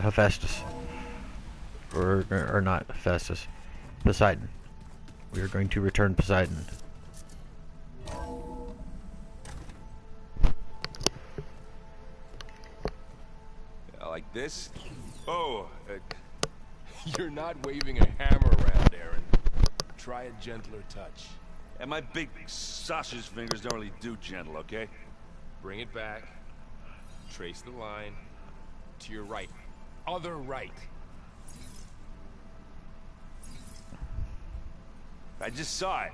Hephaestus. Or not Hephaestus. Poseidon. We are going to return Poseidon. Like this? Oh, you're not waving a hammer around, Aaron. Try a gentler touch. And my big sausage fingers don't really do gentle, okay? Bring it back. Trace the line. To your right. Other right. I just saw it.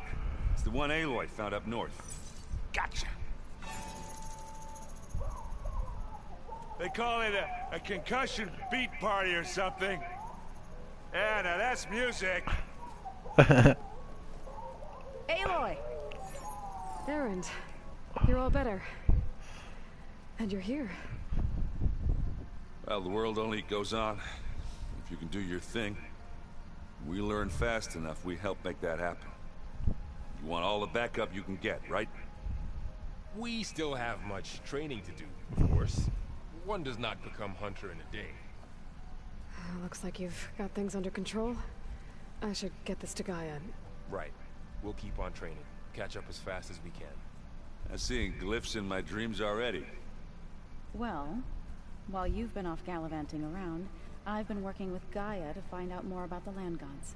It's the one Aloy found up north. Gotcha. They call it a concussion beat party or something. Yeah, now that's music. Aloy! Aaron, you're all better. And you're here. Well, the world only goes on if you can do your thing. We learn fast enough, we help make that happen. You want all the backup you can get, right? We still have much training to do, of course. One does not become hunter in a day. Looks like you've got things under control. I should get this to Gaia. Right. We'll keep on training. Catch up as fast as we can. I'm seeing glyphs in my dreams already. Well, while you've been off gallivanting around, I've been working with Gaia to find out more about the land gods.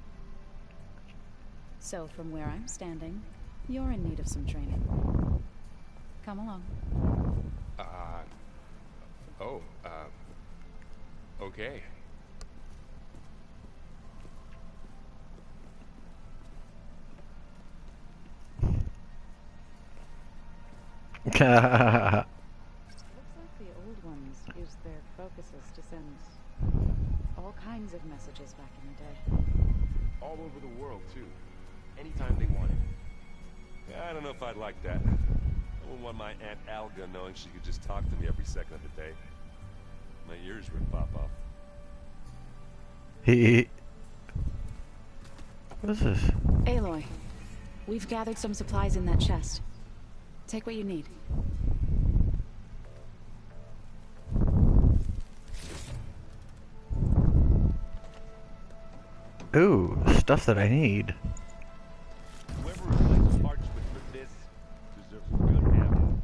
So from where I'm standing, you're in need of some training. Come along. Okay. Looks like the old ones used their focuses to send all kinds of messages back in the day. All over the world, too. Anytime they wanted. Yeah, I don't know if I'd like that. I wouldn't want my Aunt Alga knowing she could just talk to me every second of the day. My ears would pop off. What is this? Aloy, we've gathered some supplies in that chest. Take what you need. Ooh, stuff that I need. Whoever reflects parchment for this deserves a good hammer.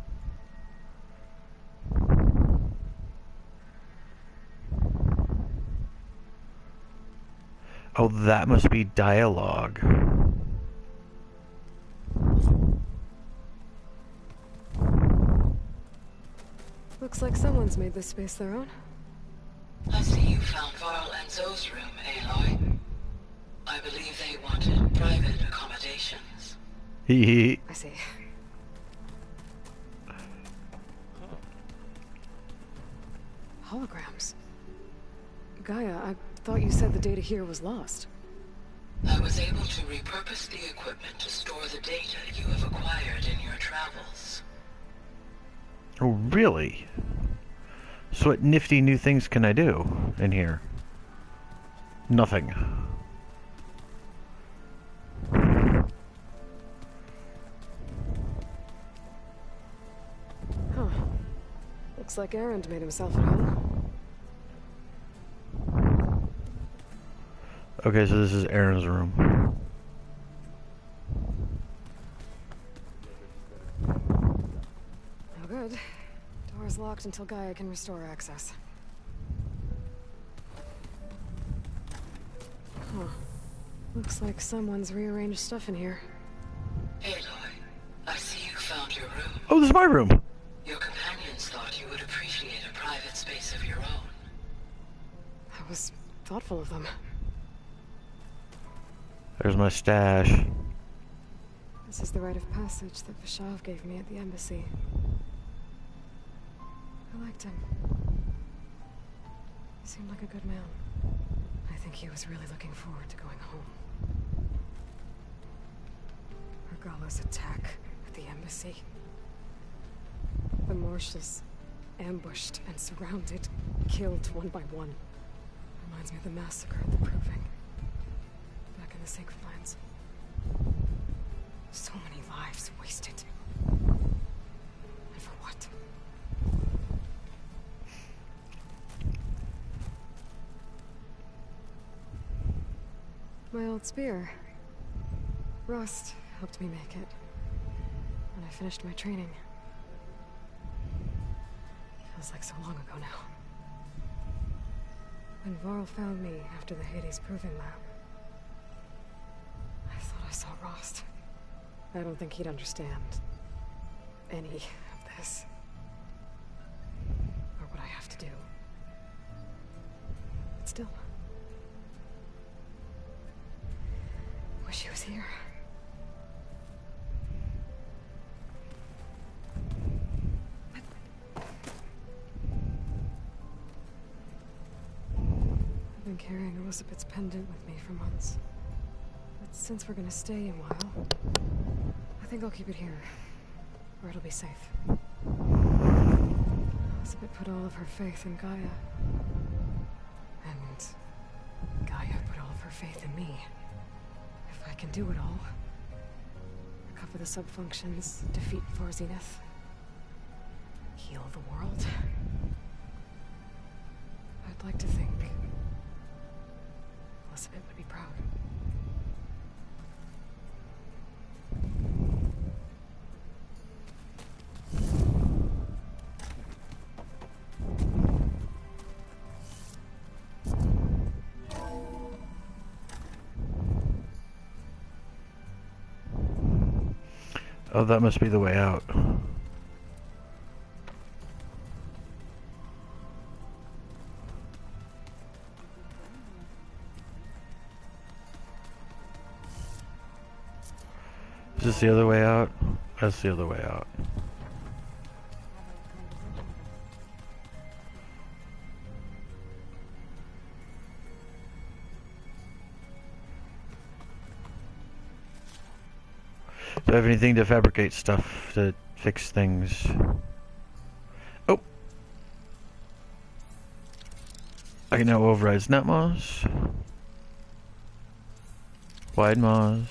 Oh, that must be dialogue. Looks like someone's made this space their own. I see you found Varl and Zoe's room, Aloy. I believe they wanted private accommodations. I see. Holograms. Gaia, I thought you said the data here was lost. I was able to repurpose the equipment to store the data you have acquired in your travels. Oh, really? So what nifty new things can I do in here? Nothing. Huh. Looks like Aaron made himself at home. Okay, so this is Aaron's room. No good. Door's locked until Gaia can restore access. Huh. Looks like someone's rearranged stuff in here. Aloy, I see you found your room. Oh, this is my room! Your companions thought you would appreciate a private space of your own. That was thoughtful of them. There's my stash. This is the rite of passage that Vashav gave me at the embassy. I liked him. He seemed like a good man. I think he was really looking forward to going home. Regala's attack at the embassy. The marshals ambushed and surrounded, killed one by one. Reminds me of the massacre at the Proving. Back in the Sacred Lands. So many lives wasted. And for what? my old spear. Rust helped me make it. When I finished my training. Feels like so long ago now. When Varl found me after the Hades Proving Lab, I thought I saw Rost. I don't think he'd understand any of this. Or what I have to do. But still. Wish he was here. I've been carrying Elizabeth's pendant with me for months. But since we're gonna stay a while, I think I'll keep it here, where it'll be safe. Elizabeth put all of her faith in Gaia. And Gaia put all of her faith in me. If I can do it all, recover the subfunctions, defeat Zenith, heal the world, I'd like to think Elizabeth would be proud. Oh, that must be the way out. Is this the other way out? That's the other way out. Do I have anything to fabricate stuff to fix things? Oh! I can now override snap maws. Wide maws.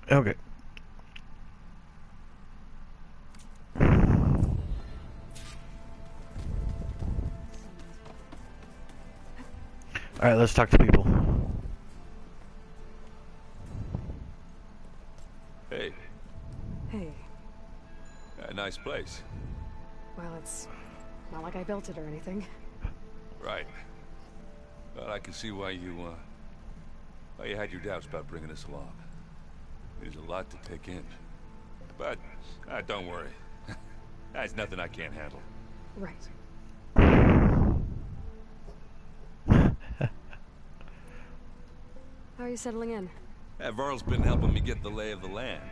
Okay. Alright, let's talk to people. Hey, Hey, a nice place. well, it's not like I built it or anything. Right. Well, I can see why you had your doubts about bringing us along. There's a lot to take in. But, don't worry. That's nothing I can't handle. Right. How are you settling in? Varl's been helping me get the lay of the land,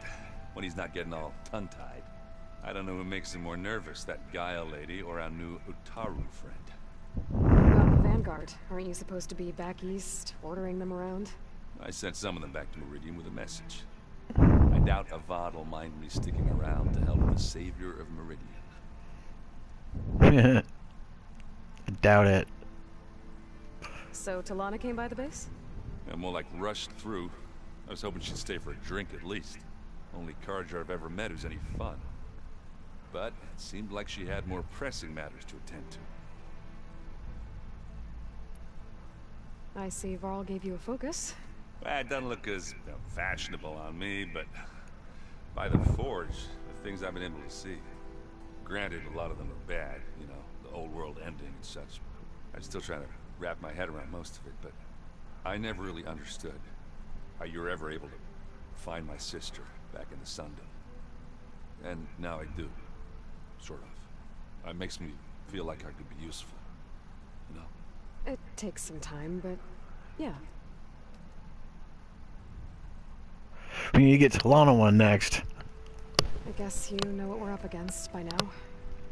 when he's not getting all tongue-tied. I don't know who makes him more nervous, that Gaia lady or our new Utaru friend. What about the Vanguard? Aren't you supposed to be back east, ordering them around? I sent some of them back to Meridian with a message. I doubt Avad will mind me sticking around to help the savior of Meridian. I doubt it. So Talana came by the base? I'm more like rushed through. I was hoping she'd stay for a drink at least. Only Carja I've ever met who's any fun. But it seemed like she had more pressing matters to attend to. I see Varl gave you a focus. Well, it doesn't look as fashionable on me, but by the Forge, the things I've been able to see. Granted, a lot of them are bad, you know, the old world ending and such. I'm still trying to wrap my head around most of it, but I never really understood how you were ever able to find my sister back in the Sundom. And now I do. Sort of. It makes me feel like I could be useful. You know? It takes some time, but yeah. We need to get to Lana one next. I guess you know what we're up against by now.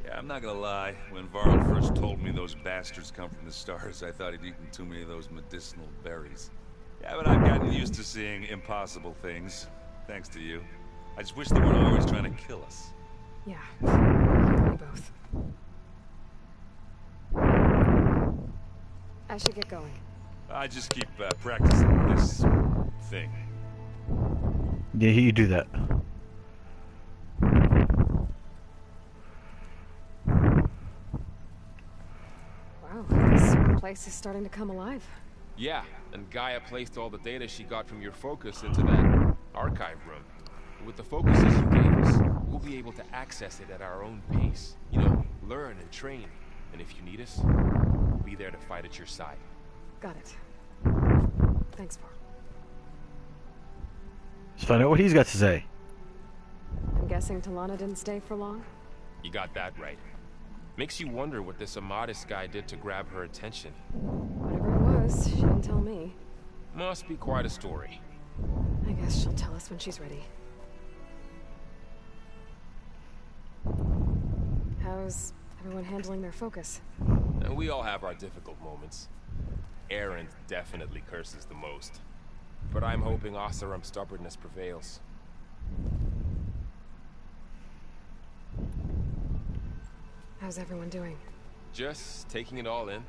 Yeah, I'm not gonna lie. When Varl first told me those bastards come from the stars, I thought he'd eaten too many of those medicinal berries. Yeah, but I've gotten used to seeing impossible things, thanks to you. I just wish they weren't always trying to kill us. Yeah, we both. I should get going. I just keep practicing this thing. Yeah, you do that. Wow, this place is starting to come alive. Yeah, and Gaia placed all the data she got from your focus into that archive room. With the focuses you gave us, we'll be able to access it at our own pace. You know, learn and train. And if you need us, we'll be there to fight at your side. Got it. Thanks, Varl. Let's find out what he's got to say. I'm guessing Talana didn't stay for long? You got that right. Makes you wonder what this Amadis guy did to grab her attention. Whatever it was, she didn't tell me. Must be quite a story. I guess she'll tell us when she's ready. How's everyone handling their focus? And we all have our difficult moments. Erend definitely curses the most. But I'm hoping Oseram's stubbornness prevails. How's everyone doing? Just taking it all in.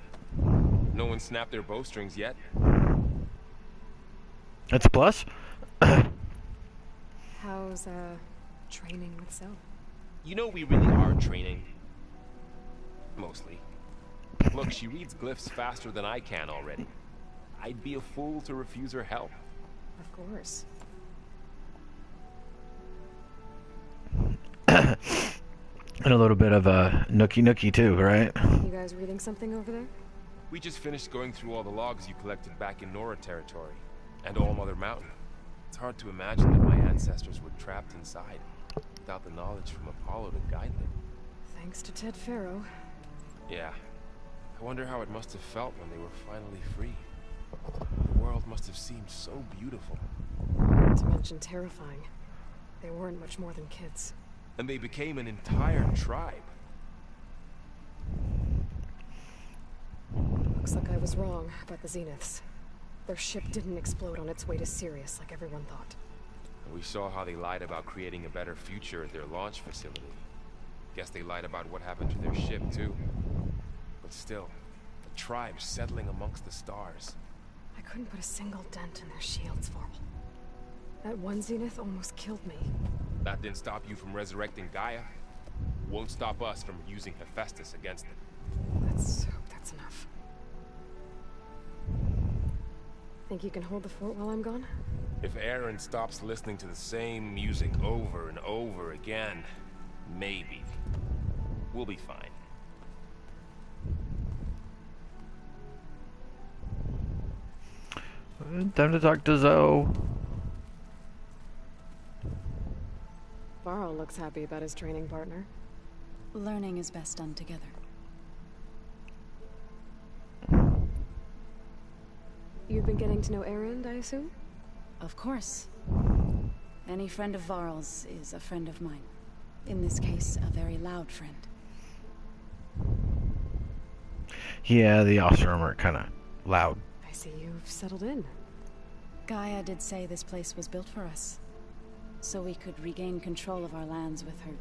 No one snapped their bowstrings yet. That's a plus. How's, training with Zoe? You know we really are training. Mostly. Look, she reads glyphs faster than I can already. I'd be a fool to refuse her help. Of course. And a little bit of a nookie too, right? You guys reading something over there? We just finished going through all the logs you collected back in Nora territory. And All Mother Mountain. It's hard to imagine that my ancestors were trapped inside, without the knowledge from Apollo to guide them. Thanks to Ted Faro. Yeah. I wonder how it must have felt when they were finally free. The world must have seemed so beautiful. Not to mention terrifying. They weren't much more than kids. And they became an entire tribe. Looks like I was wrong about the Zeniths. Their ship didn't explode on its way to Sirius like everyone thought. We saw how they lied about creating a better future at their launch facility. Guess they lied about what happened to their ship, too. But still, the tribe settling amongst the stars. I couldn't put a single dent in their shields, Varl. That one Zenith almost killed me. That didn't stop you from resurrecting Gaia. Won't stop us from using Hephaestus against them. Let's hope that's enough. Think you can hold the fort while I'm gone? If Erend stops listening to the same music over and over again, maybe. We'll be fine. Time to talk to Zoe. Varl looks happy about his training partner. Learning is best done together. You've been getting to know Erend, I assume? Of course. Any friend of Varl's is a friend of mine. In this case, a very loud friend. Yeah, the Oseram are kind of loud. I see you've settled in. Gaia did say this place was built for us, so we could regain control of our lands with her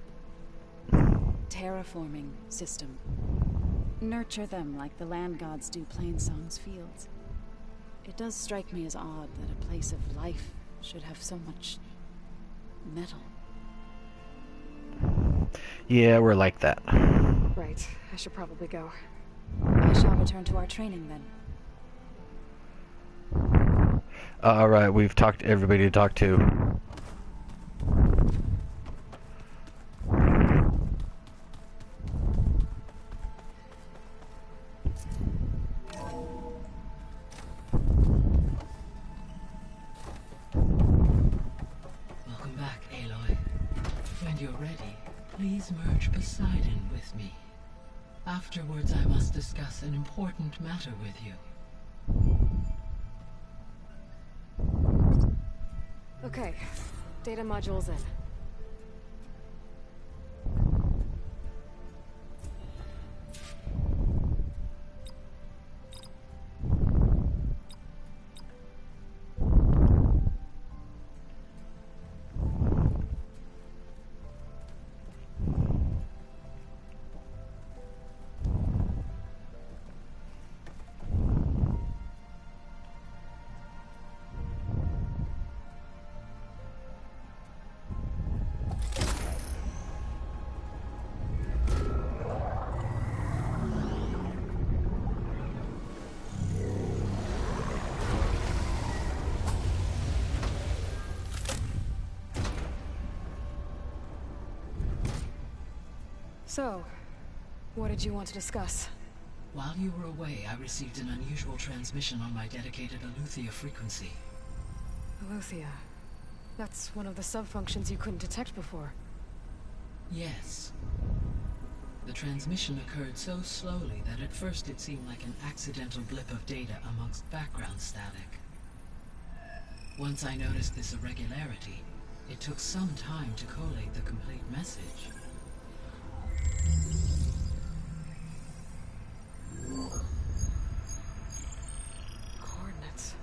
terraforming system. Nurture them like the land gods do Plainsong's fields. It does strike me as odd that a place of life should have so much metal. Yeah, we're like that. Right, I should probably go. I shall return to our training then. Alright, we've talked to everybody to talk to. you're ready, please merge Poseidon with me. Afterwards, I must discuss an important matter with you. Okay, data module's in. So, what did you want to discuss? While you were away, I received an unusual transmission on my dedicated Aletheia frequency. Aletheia. That's one of the sub-functions you couldn't detect before. Yes. The transmission occurred so slowly that at first it seemed like an accidental blip of data amongst background static. Once I noticed this irregularity, it took some time to collate the complete message. Coordinates.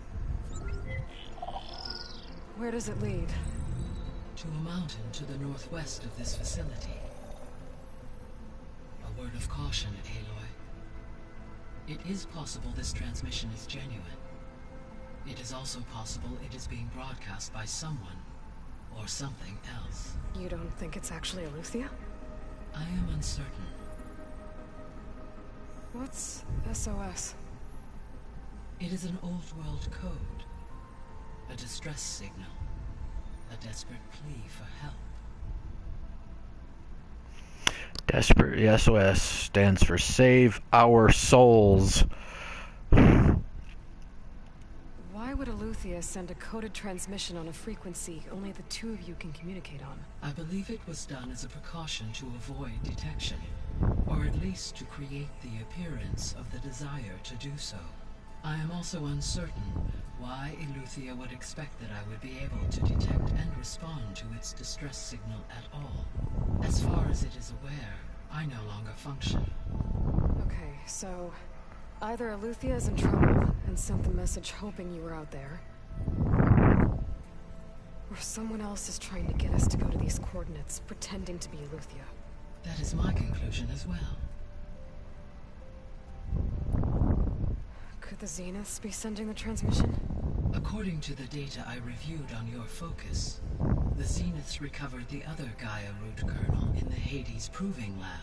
Where does it lead? To a mountain to the northwest of this facility. A word of caution, Aloy. It is possible this transmission is genuine. It is also possible it is being broadcast by someone or something else. You don't think it's actually Aletheia? I am uncertain. What's SOS? It is an old-world code. A distress signal. A desperate plea for help. Desperate SOS stands for Save Our Souls. Why would Aletheia send a coded transmission on a frequency only the two of you can communicate on? I believe it was done as a precaution to avoid detection, or at least to create the appearance of the desire to do so. I am also uncertain why Aletheia would expect that I would be able to detect and respond to its distress signal at all. As far as it is aware, I no longer function. Okay, so either Aletheia is in trouble and sent the message hoping you were out there, or someone else is trying to get us to go to these coordinates, pretending to be Aletheia. That is my conclusion as well. Could the Zeniths be sending the transmission? According to the data I reviewed on your focus, the Zeniths recovered the other Gaia root kernel in the Hades Proving Lab.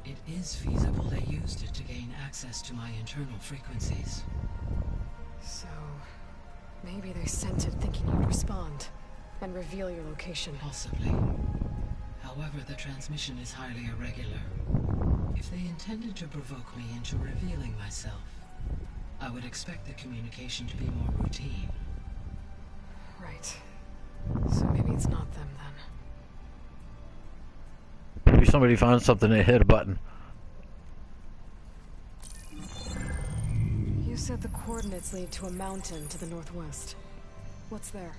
It is feasible they used it to gain access to my internal frequencies. So, maybe they sent it thinking you'd respond and reveal your location. Possibly. However, the transmission is highly irregular. If they intended to provoke me into revealing myself, I would expect the communication to be more routine. Right. So maybe it's not them then. Maybe somebody found something and hit a button. You said the coordinates lead to a mountain to the northwest. What's there?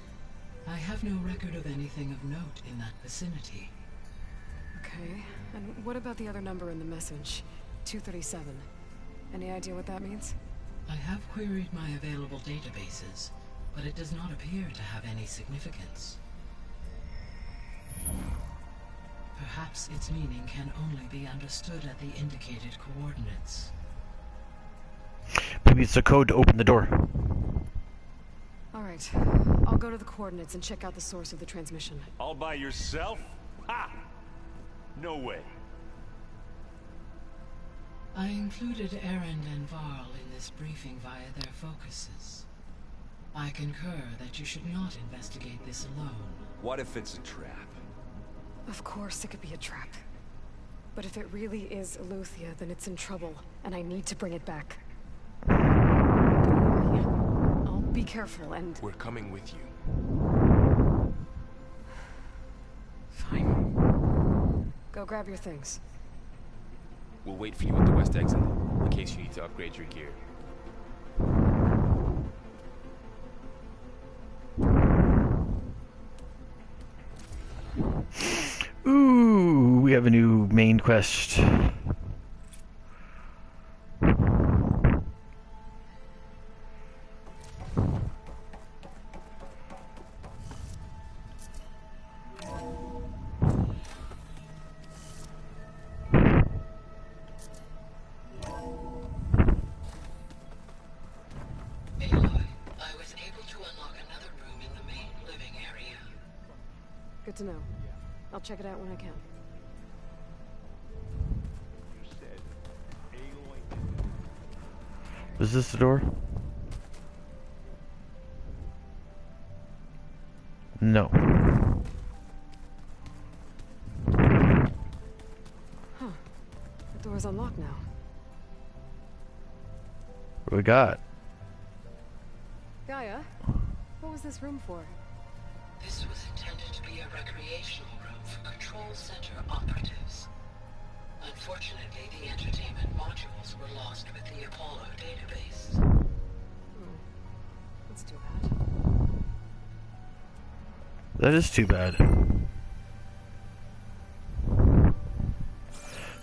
I have no record of anything of note in that vicinity. Okay. And what about the other number in the message? 237. Any idea what that means? I have queried my available databases, but it does not appear to have any significance. Perhaps its meaning can only be understood at the indicated coordinates. Maybe it's a code to open the door. Alright. I'll go to the coordinates and check out the source of the transmission. All by yourself? Ha! No way. I included Erend and Varl in this briefing via their focuses. I concur that you should not investigate this alone. What if it's a trap? Of course it could be a trap. But if it really is Aletheia, then it's in trouble, and I need to bring it back. Don't worry. I'll be careful and... We're coming with you. Fine. Go grab your things. We'll wait for you at the west exit, in case you need to upgrade your gear. Ooh, we have a new main quest. Good to know. I'll check it out when I can. Was this the door? No. Huh. The door's unlocked now. What do we got? Gaia, what was this room for? This was intended to be a recreational room for Control Center operatives. Unfortunately, the entertainment modules were lost with the Apollo database. Hmm. That's too bad. That is too bad.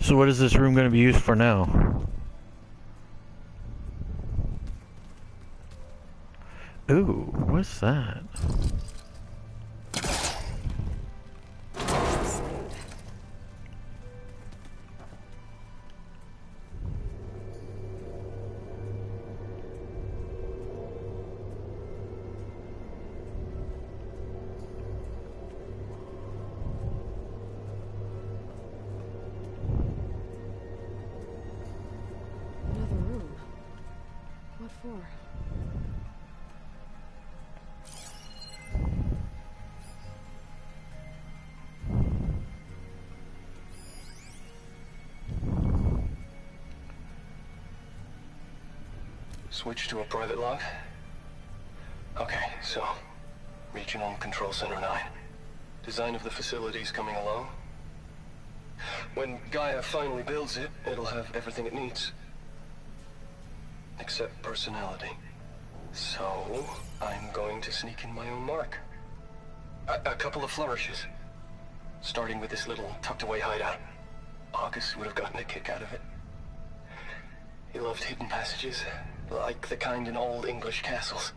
So what is this room going to be used for now? Ooh, what's that? Another room. What for? Switch to a private log? Okay, so... Regional Control Center 9. Design of the facility's coming along. When Gaia finally builds it, it'll have everything it needs. Except personality. So, I'm going to sneak in my own mark. A couple of flourishes. Starting with this little tucked-away hideout. August would have gotten a kick out of it. He loved hidden passages, like the kind in old English castles.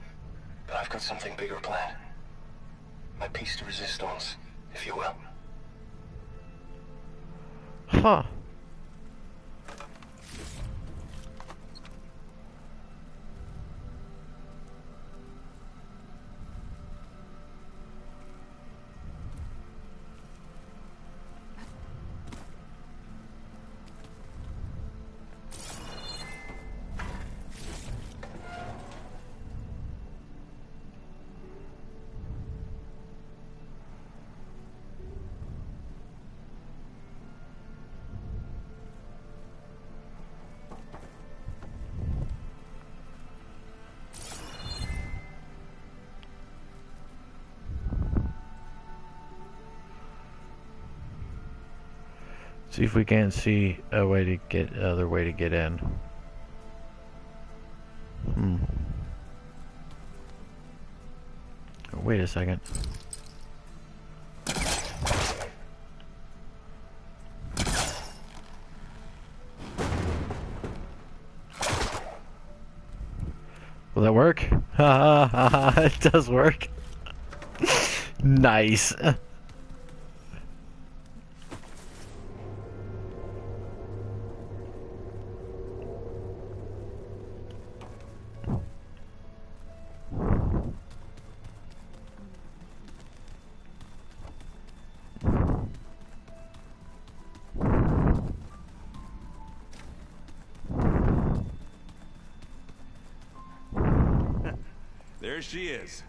But I've got something bigger planned. My piece de resistance, if you will. Huh. See if we can't see a way to get other way to get in. Oh, wait a second. Will that work? Ha ha ha! It does work. Nice. There she is.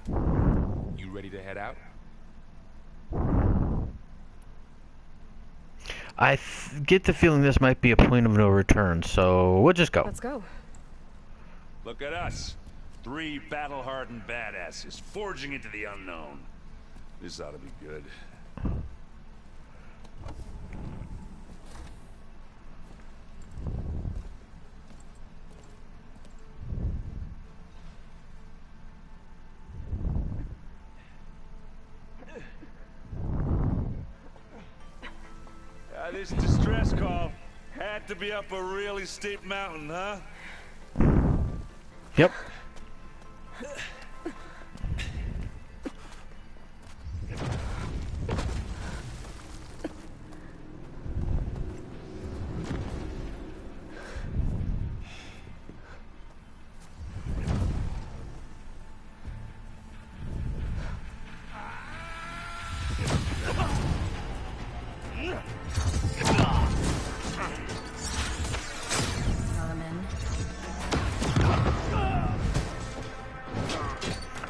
You ready to head out? I get the feeling this might be a point of no return, so we'll just go. Let's go. Look at us. 3 battle-hardened badasses forging into the unknown. This ought to be good. this distress call had to be up a really steep mountain, huh? Yep.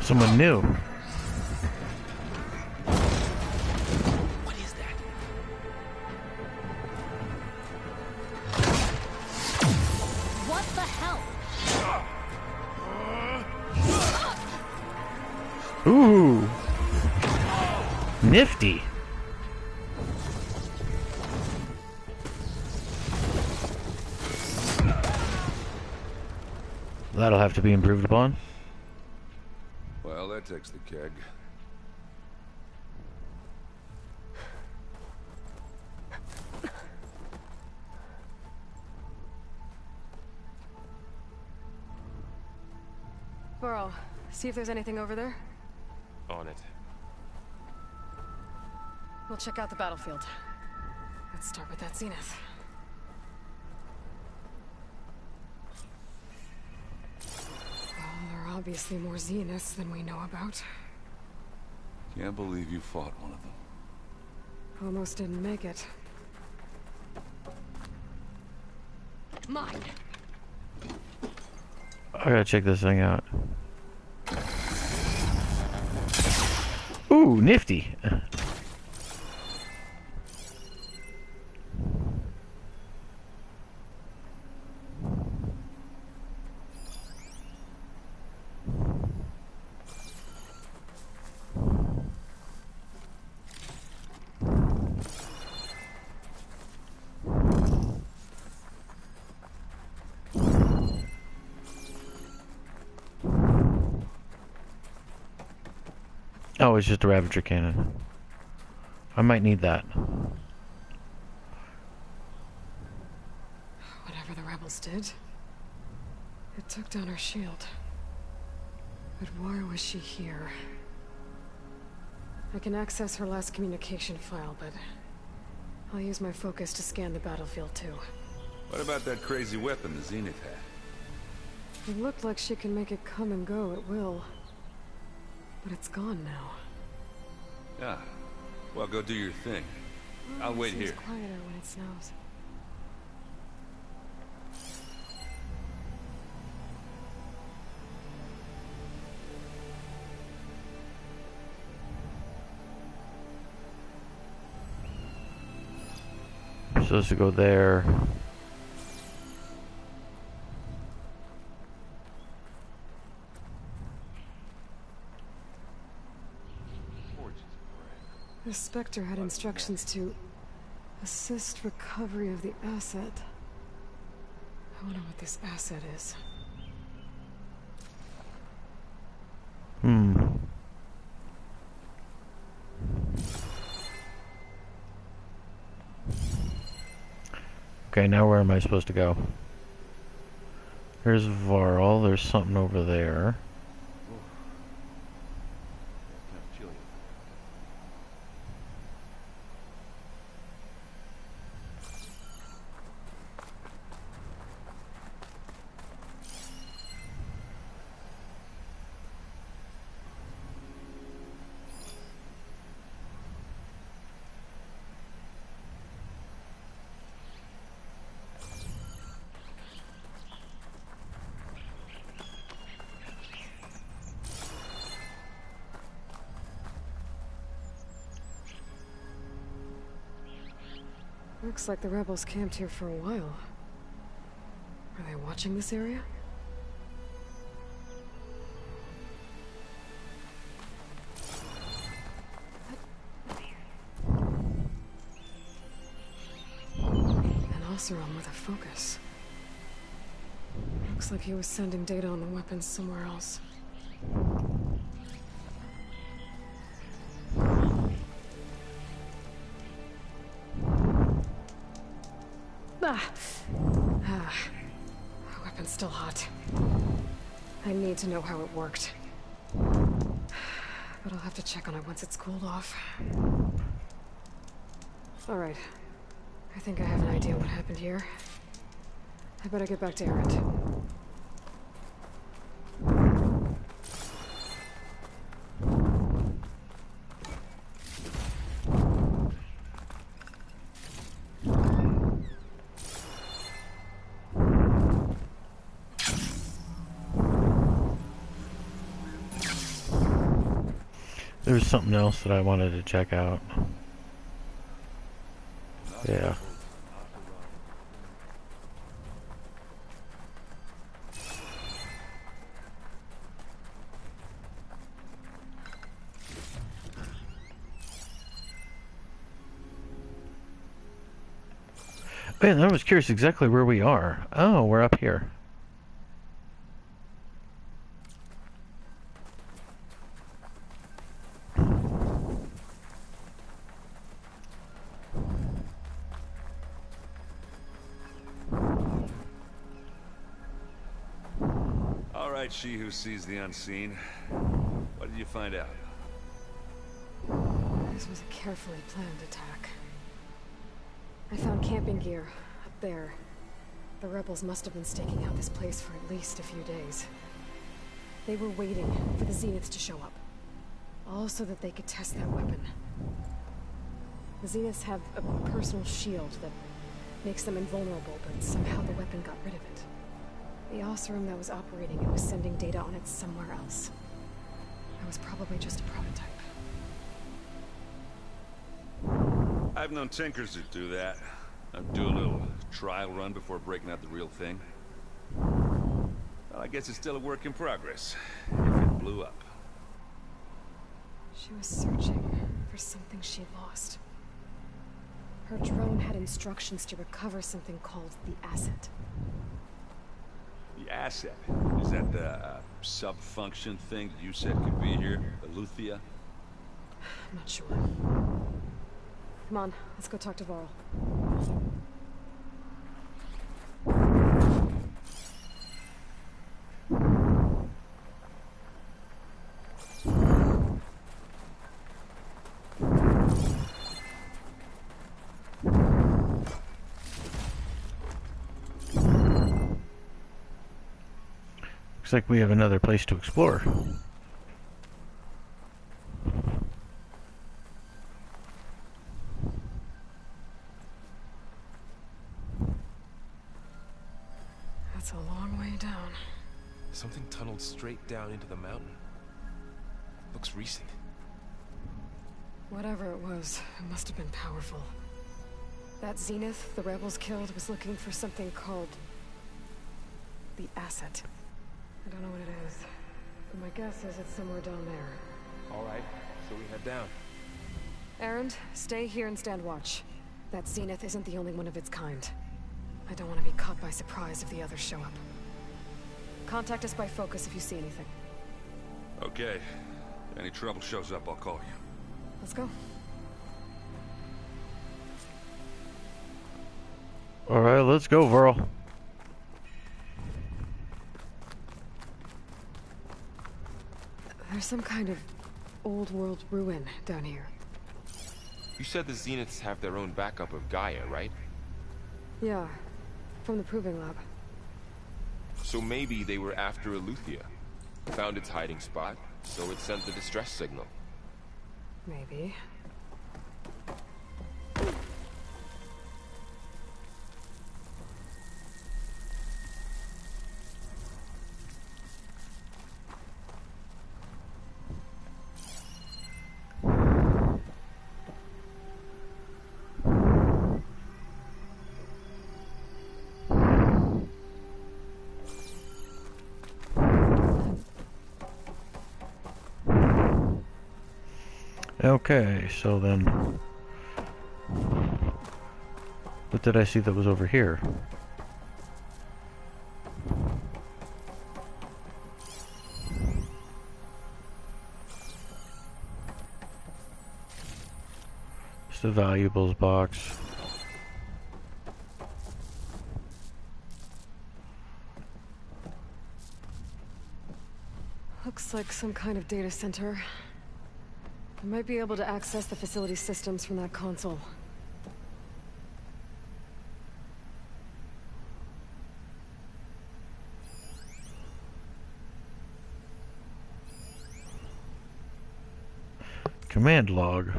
Someone new. What is that? What the hell? Ooh. Nifty. That'll have to be improved upon. Well, that takes the keg. Burrow, see if there's anything over there. On it. We'll check out the battlefield. Let's start with that zenith. Well, there are obviously more zeniths than we know about. Can't believe you fought one of them. Almost didn't make it. Mine! I gotta check this thing out. Ooh, nifty. Oh, it's just a Ravager cannon. I might need that. Whatever the rebels did, it took down her shield. But why was she here? I can access her last communication file, but I'll use my focus to scan the battlefield too. What about that crazy weapon the Zenith had? It looked like she can make it come and go at will. But it's gone now. Yeah. Well, go do your thing. I'll wait It seems here. quieter when it snows. I'm supposed to go there. The Spectre had instructions to assist recovery of the asset. I wonder what this asset is. Okay, now where am I supposed to go? There's Varl, there's something over there. Looks like the rebels camped here for a while. Are they watching this area? An Oseram with a focus. Looks like he was sending data on the weapons somewhere else. Weapon's still hot. I need to know how it worked. But I'll have to check on it once it's cooled off. Alright. I think I have an idea what happened here. I better get back to Erend. There was something else that I wanted to check out. Yeah. Man, I was curious exactly where we are. Oh, we're up here. All right, she who sees the unseen. What did you find out? This was a carefully planned attack. I found camping gear up there. The rebels must have been staking out this place for at least a few days. They were waiting for the Zeniths to show up. All so that they could test that weapon. The Zeniths have a personal shield that makes them invulnerable, but somehow the weapon got rid of it. The Oseram that was operating it was sending data on it somewhere else. It was probably just a prototype. I've known tinkers that do that. I'd do a little trial run before breaking out the real thing. Well, I guess it's still a work in progress. If it blew up. She was searching for something she lost. Her drone had instructions to recover something called the asset. The asset? Is that the sub-function thing that you said could be here? Eleuthia? I'm not sure. Come on, let's go talk to Varl. Looks like we have another place to explore. That's a long way down. Something tunneled straight down into the mountain. Looks recent. Whatever it was, it must have been powerful. That Zenith the rebels killed was looking for something called the asset. I don't know what it is, but my guess is it's somewhere down there. All right, so we head down. Erend, stay here and stand watch. That Zenith isn't the only one of its kind. I don't want to be caught by surprise if the others show up. Contact us by focus if you see anything. Okay. If any trouble shows up, I'll call you. Let's go. Alright, let's go, Varl. There's some kind of old world ruin down here. You said the Zeniths have their own backup of Gaia, right? Yeah, from the Proving Lab. So maybe they were after Eleuthia. Found its hiding spot, so it sent the distress signal. Maybe. Okay, so then... what did I see that was over here? It's the valuables box. Looks like some kind of data center. I might be able to access the facility systems from that console. Command log.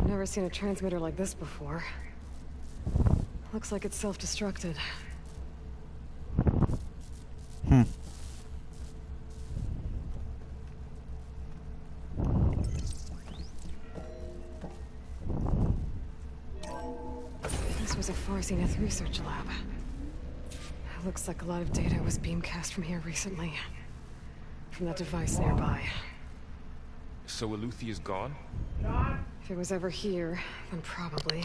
Never seen a transmitter like this before. Looks like it's self-destructed. This was a Far Zenith research lab. Looks like a lot of data was beamcast from here recently. From that device nearby. So Eluthia's gone? If it was ever here, then probably.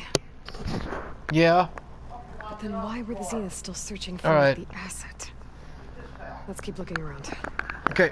Yeah. But then why were the Zeniths still searching for the asset? Let's keep looking around. Okay.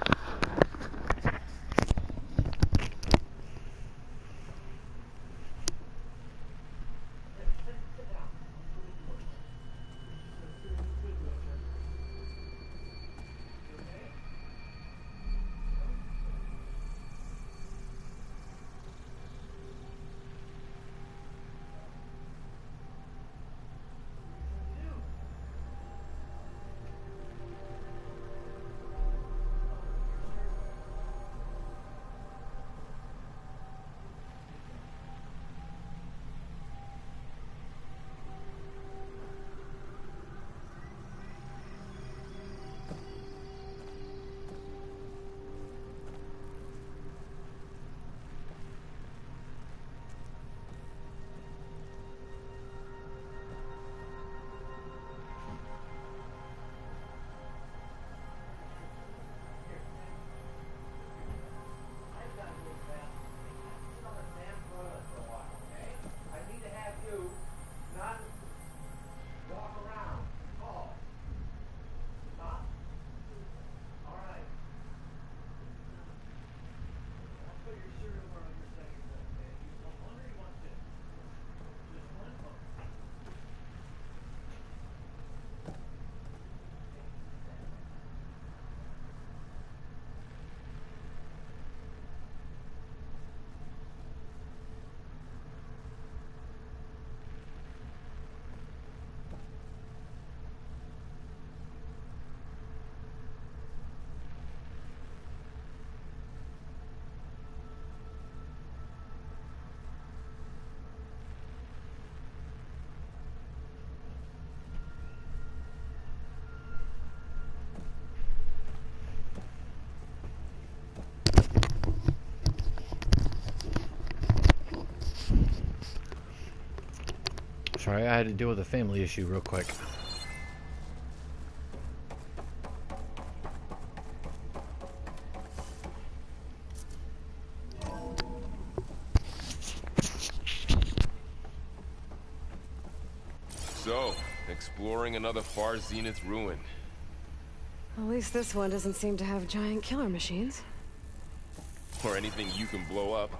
Sorry, I had to deal with a family issue real quick. So, exploring another Far Zenith ruin. At least this one doesn't seem to have giant killer machines. Or anything you can blow up.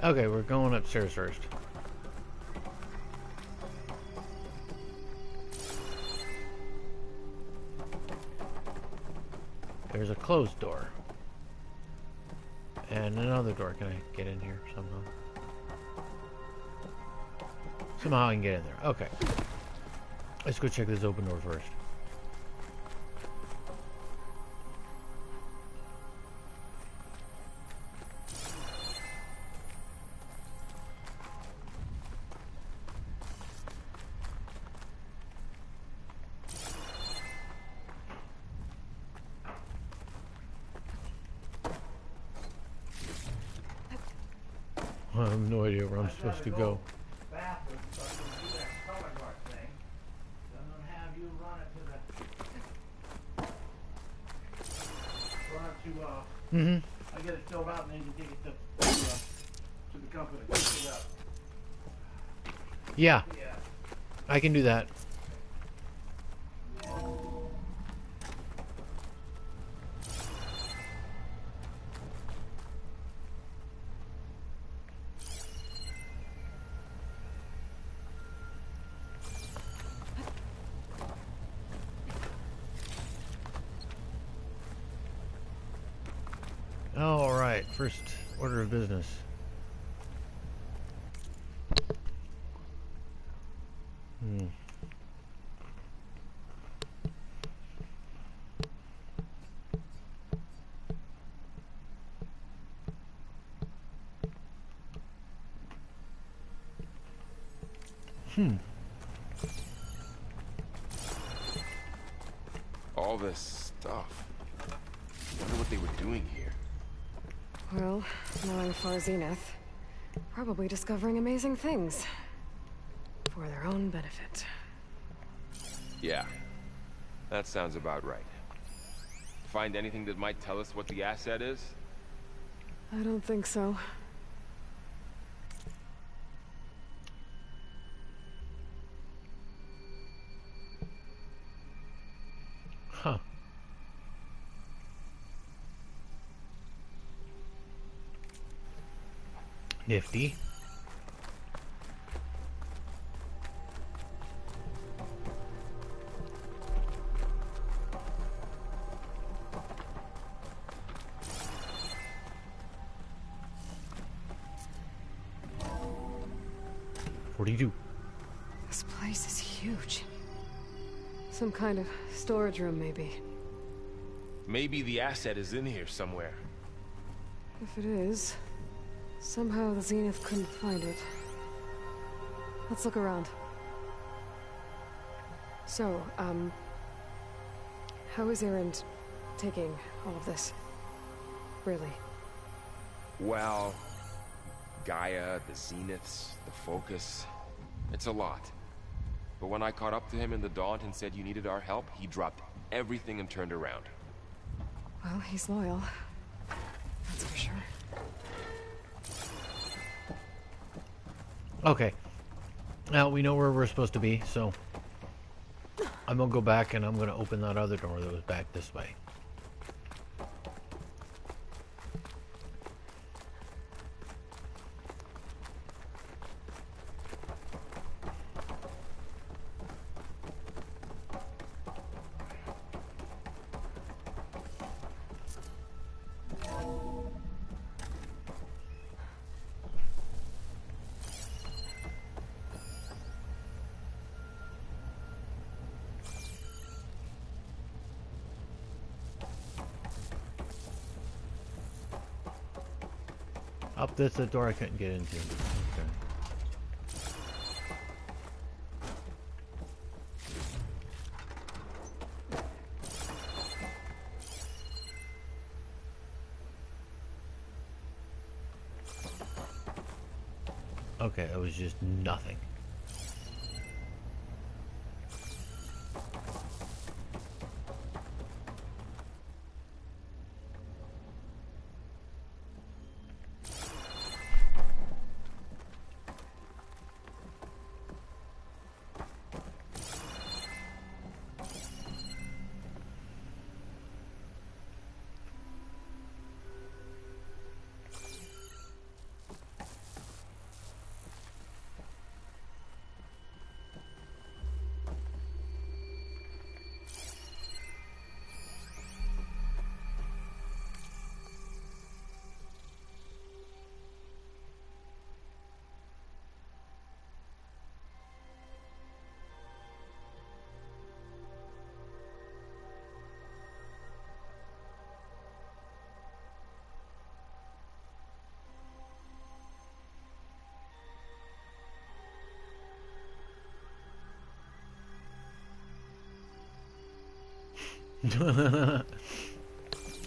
Okay, we're going upstairs first. There's a closed door. And another door. Can I get in here somehow? Somehow I can get in there. Okay. Let's go check this open door first. I have no idea where I'm supposed to go. Bathroom, so I can do that color guard thing. So I'm gonna have you run it to the I get it filled out and then you take it to the company. Fill it out. Yeah, Yeah. I can do that. All right, first order of business. All this stuff. I wonder what they were doing here. Well, knowing Far Zenith, probably discovering amazing things. For their own benefit. Yeah, that sounds about right. Find anything that might tell us what the asset is? I don't think so. Huh. Nifty. This place is huge. Some kind of storage room, maybe. Maybe the asset is in here somewhere. If it is, somehow the Zenith couldn't find it. Let's look around. So, how is Erend taking all of this? Really? Well, Gaia, the Zeniths, the Focus. It's a lot. But when I caught up to him in the Daunt and said you needed our help, he dropped everything and turned around. Well, he's loyal. That's for sure. Okay. Now we know where we're supposed to be, so I'm gonna go back and I'm gonna open that other door that was back this way. Up this the door I couldn't get into. Okay. Okay, it was just nothing.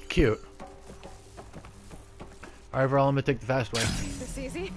Cute. Alright, Verl, I'm gonna take the fast way. This easy?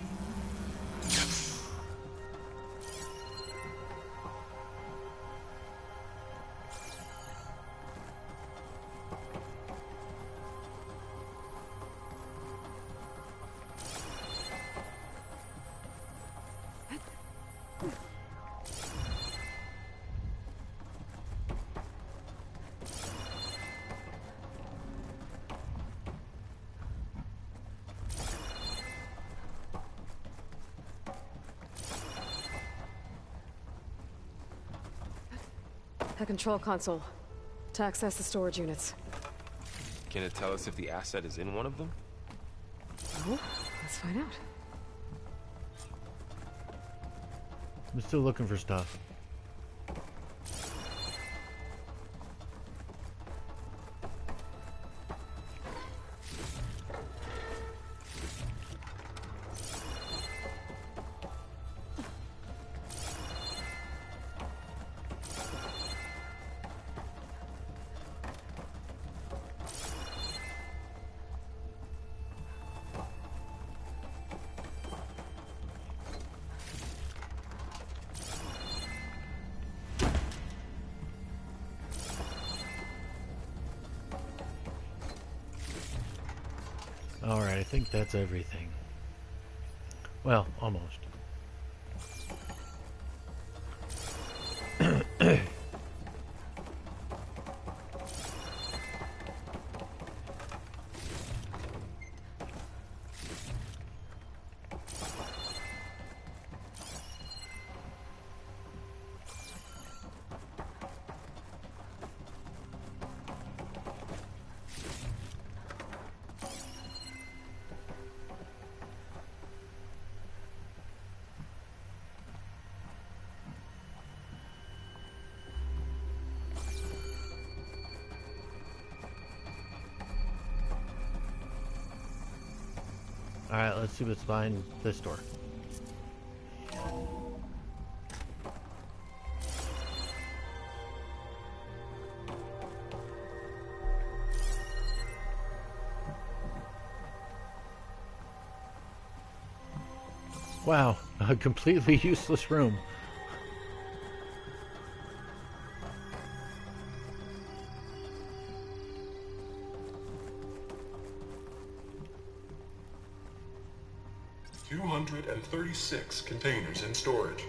A control console. To access the storage units. Can it tell us if the asset is in one of them? Oh, let's find out. I'm still looking for stuff. Alright, I think that's everything. Well, almost. Alright, let's see what's behind this door. Wow, a completely useless room. $236 containers in storage.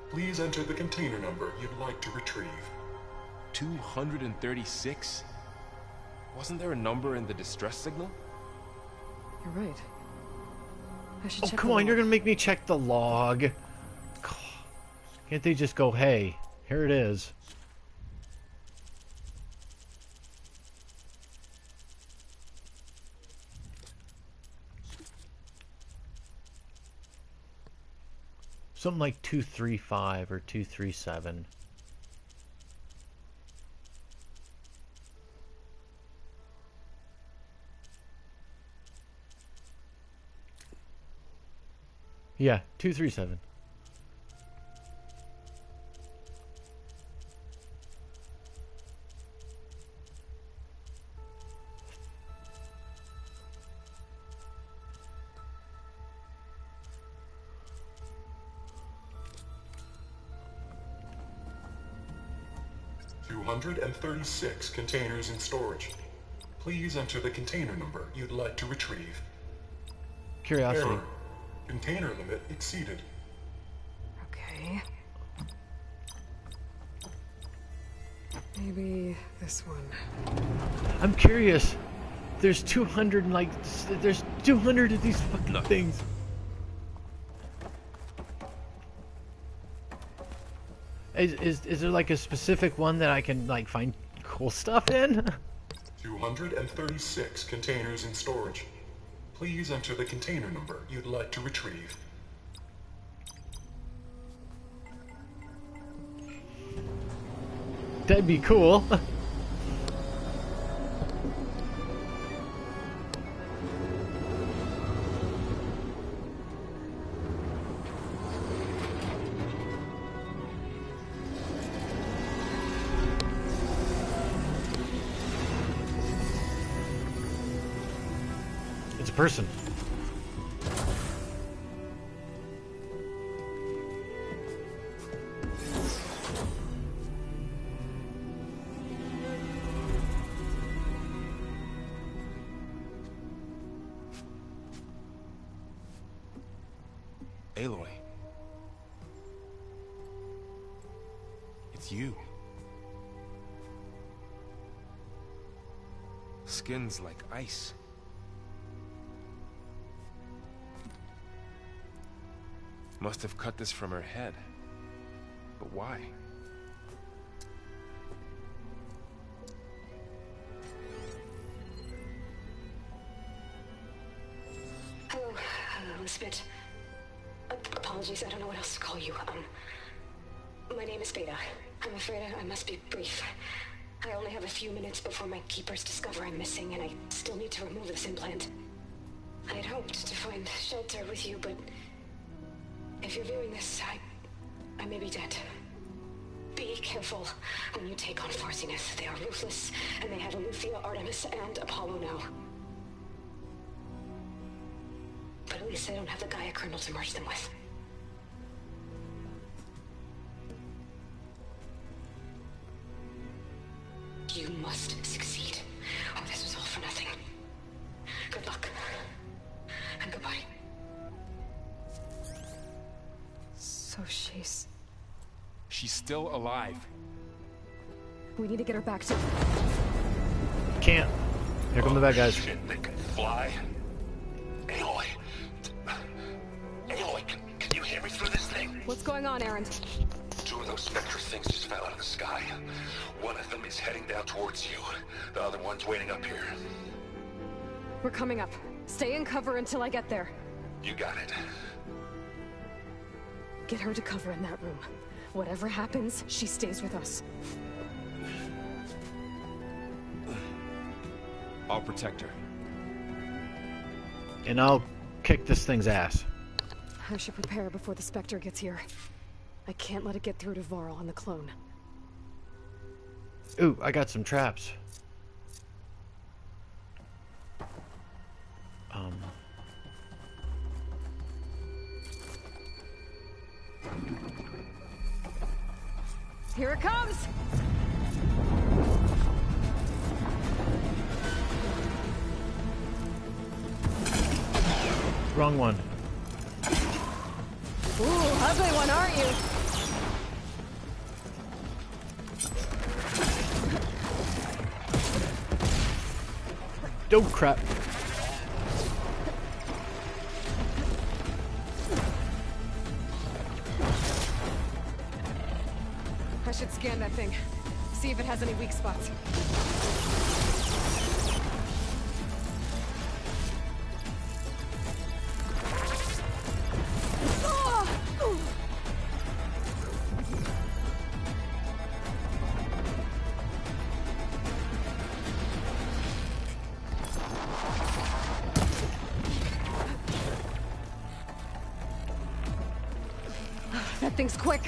Please enter the container number you'd like to retrieve. 236? Wasn't there a number in the distress signal? You're right. I should Oh, check come the on, log. you're gonna make me check the log. Can't they just go, hey, here it is? Something like 235 or 237. Yeah, 237. $236 containers in storage. Please enter the container number you'd like to retrieve. Curiosity. Error. Container limit exceeded. Okay. Maybe this one. I'm curious. There's 200 like there's 200 of these fucking things. Is there like a specific one that I can like find cool stuff in? 236 containers in storage. Please enter the container number you'd like to retrieve. That'd be cool. person. Aloy. It's you. Skin's like ice. Must have cut this from her head. But why? Hello, Elizabeth. Apologies, I don't know what else to call you. My name is Beta. I'm afraid I must be brief. I only have a few minutes before my keepers discover I'm missing, and I still need to remove this implant. I had hoped to find shelter with you, but if you're viewing this, I may be dead. Be careful when you take on Far Zenith. They are ruthless, and they have Eleuthia, Artemis, and Apollo now. But at least I don't have the Gaia kernel to merge them with. You must succeed, or this was all for nothing. Good luck. And goodbye. So she's... She's still alive. We need to get her back to... Can't. Here come the bad guys. Shit, they can fly. Aloy. Aloy, can you hear me through this thing? What's going on, Aaron? Two of those Spectre things just fell out of the sky. One of them is heading down towards you. The other one's waiting up here. We're coming up. Stay in cover until I get there. You got it. Get her to cover in that room. Whatever happens, she stays with us. I'll protect her. And I'll kick this thing's ass. I should prepare before the Spectre gets here. I can't let it get through to Varl and the clone. Ooh, I got some traps. Here it comes! Wrong one. Ooh, ugly one, aren't you? Oh, crap. I should scan that thing. See if it has any weak spots. That thing's quick.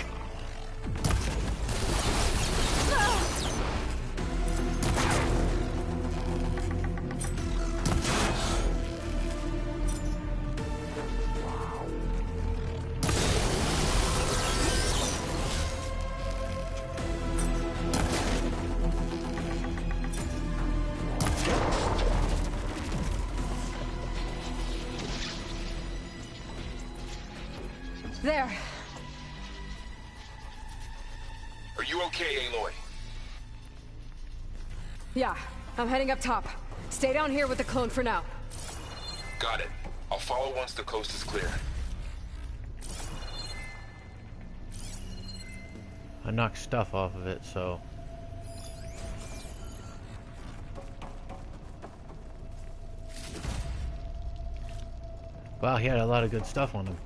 There. Are you okay, Aloy? Yeah, I'm heading up top. Stay down here with the clone for now. Got it. I'll follow once the coast is clear. I knocked stuff off of it, so... Wow, he had a lot of good stuff on him.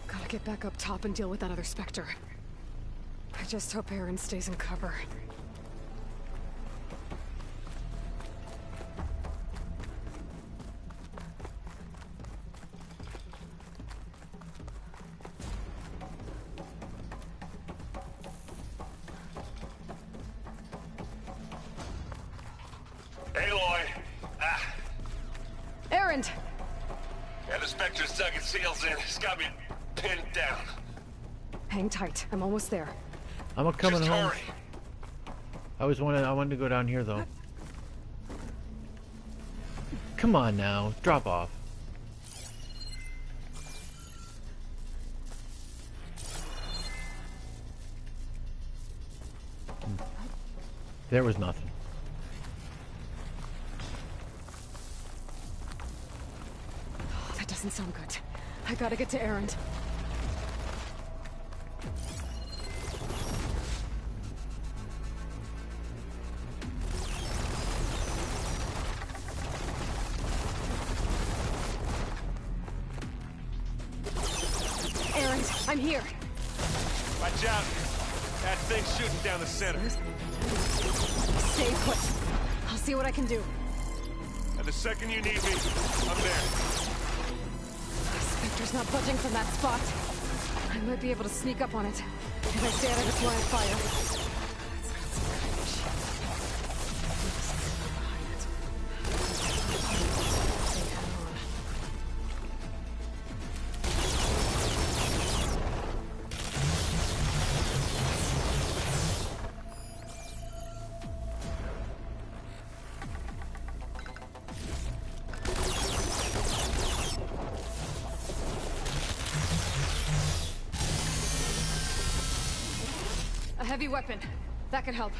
Gotta get back up top and deal with that other Spectre. I just hope Aaron stays in cover. second seals in. It's got me pinned down. Hang tight. I'm almost there. I'm coming Just home. hurry. I wanted to go down here though. Come on now, drop off. There was nothing. Oh, that doesn't sound good. I gotta get to Erend. Erend, I'm here. Watch out. That thing's shooting down the center. Stay put. I'll see what I can do. And the second you need me, I'm there. Spectre's not budging from that spot. I might be able to sneak up on it. If I stay out of its line of fire. A heavy weapon. That could help.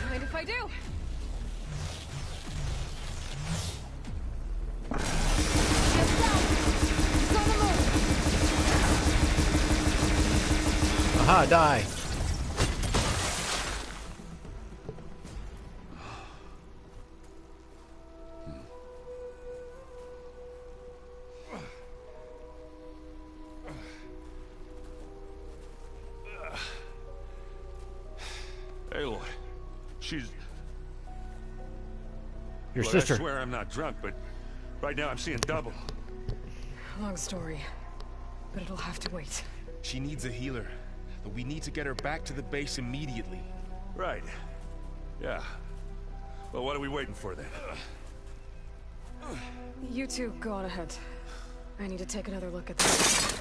Mind if I do? Just down. It's on the move. Aha, die. Aloy. She's... Your Look, sister. I swear I'm not drunk, but right now I'm seeing double. Long story. But it'll have to wait. She needs a healer, but we need to get her back to the base immediately. Right. Yeah. Well, what are we waiting for then? You two go on ahead. I need to take another look at this.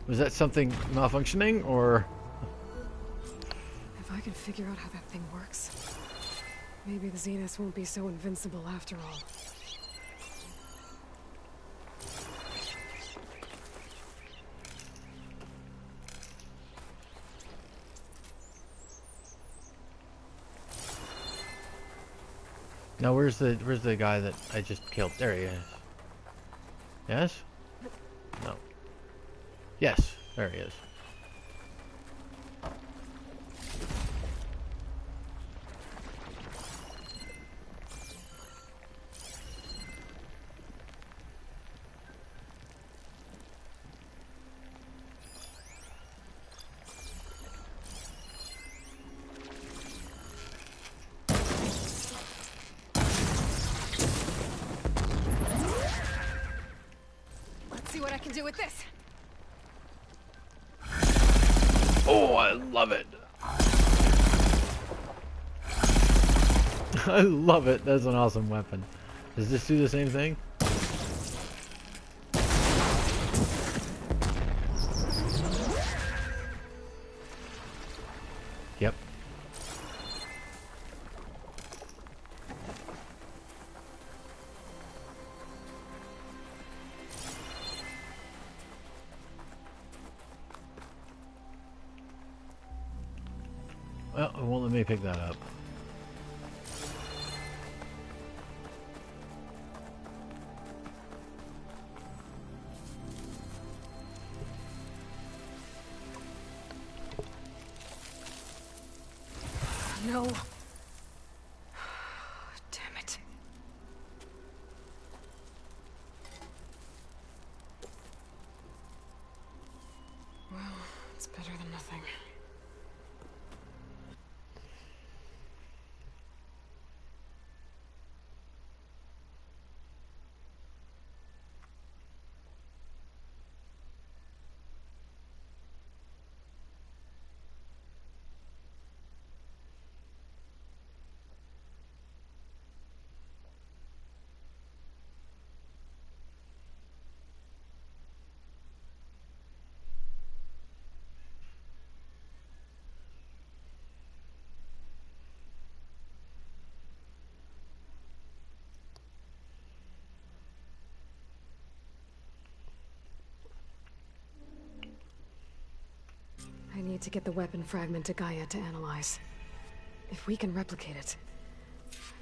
Was that something malfunctioning, or? If I can figure out how that thing works, maybe the Zeniths won't be so invincible after all. Now where's the guy that I just killed? There he is. Yes? No. Yes, there he is. Let's see what I can do with this. Oh, I love it. I love it. That's an awesome weapon. Does this do the same thing? Yep. Well, it won't let me pick that up. No. Damn it. Well, it's better than nothing. to get the weapon fragment to Gaia to analyze. If we can replicate it,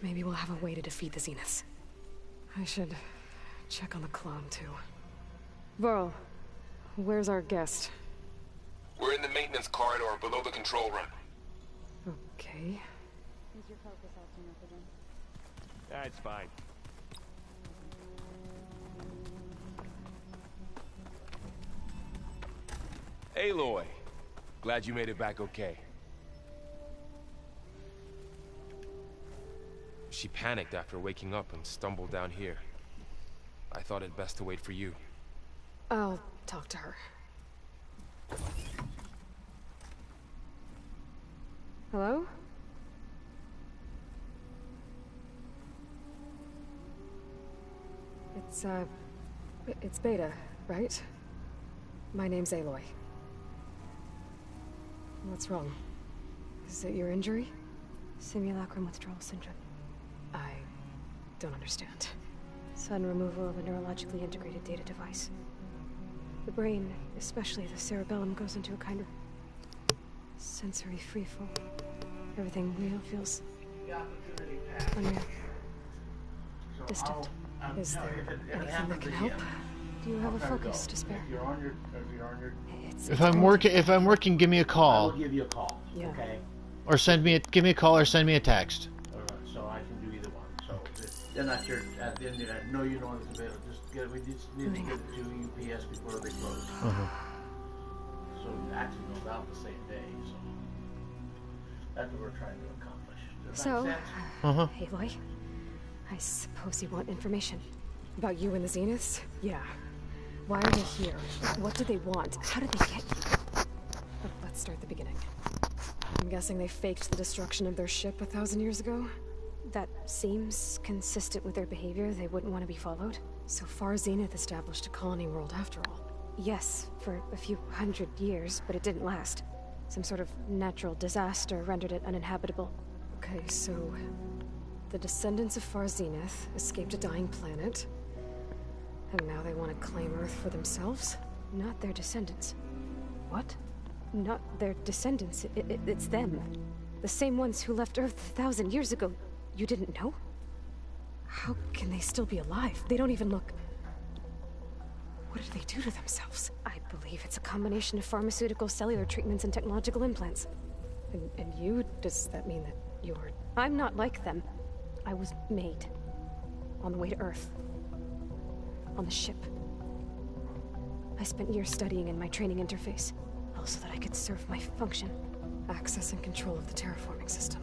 maybe we'll have a way to defeat the Zeniths. I should check on the clone, too. Varl, where's our guest? We're in the maintenance corridor below the control room. Okay. Is your focus acting up again? That's fine. Aloy, glad you made it back okay. She panicked after waking up and stumbled down here. I thought it best to wait for you. I'll talk to her. Hello? It's Beta, right? My name's Aloy. What's wrong? Is it your injury? Simulacrum withdrawal syndrome. I don't understand. Sudden removal of a neurologically integrated data device. The brain, especially the cerebellum, goes into a kind of sensory freefall. Everything real feels unreal. Distant. Is there anything that can help? Do you have a focus to spare? If you're on your If I'm working, give me a I call. will give you a call. Yeah. Okay. Or give me a call or send me a text. Alright, so I can do either one. So then after at the end of that, no, you know it's available. We just need to get it to UPS before they close. So it actually goes out the same day. So that's what we're trying to accomplish. Does that make sense? Aloy, I suppose you want information. About you and the Zeniths? Yeah. Why are they here? What do they want? How did they get you? But let's start at the beginning. I'm guessing they faked the destruction of their ship 1,000 years ago? That seems consistent with their behavior. They wouldn't want to be followed. So far, Zenith established a colony world after all. Yes, for a few hundred years, but it didn't last. Some sort of natural disaster rendered it uninhabitable. Okay, so the descendants of Far Zenith escaped a dying planet, and now they want to claim Earth for themselves? Not their descendants. What? Not their descendants. It's them. The same ones who left Earth 1,000 years ago. You didn't know? How can they still be alive? They don't even look... What did they do to themselves? I believe it's a combination of pharmaceutical, cellular treatments, and technological implants. And you? Does that mean that you're... I'm not like them. I was made. On the way to Earth. On the ship. I spent years studying in my training interface, all so that I could serve my function. Access and control of the terraforming system.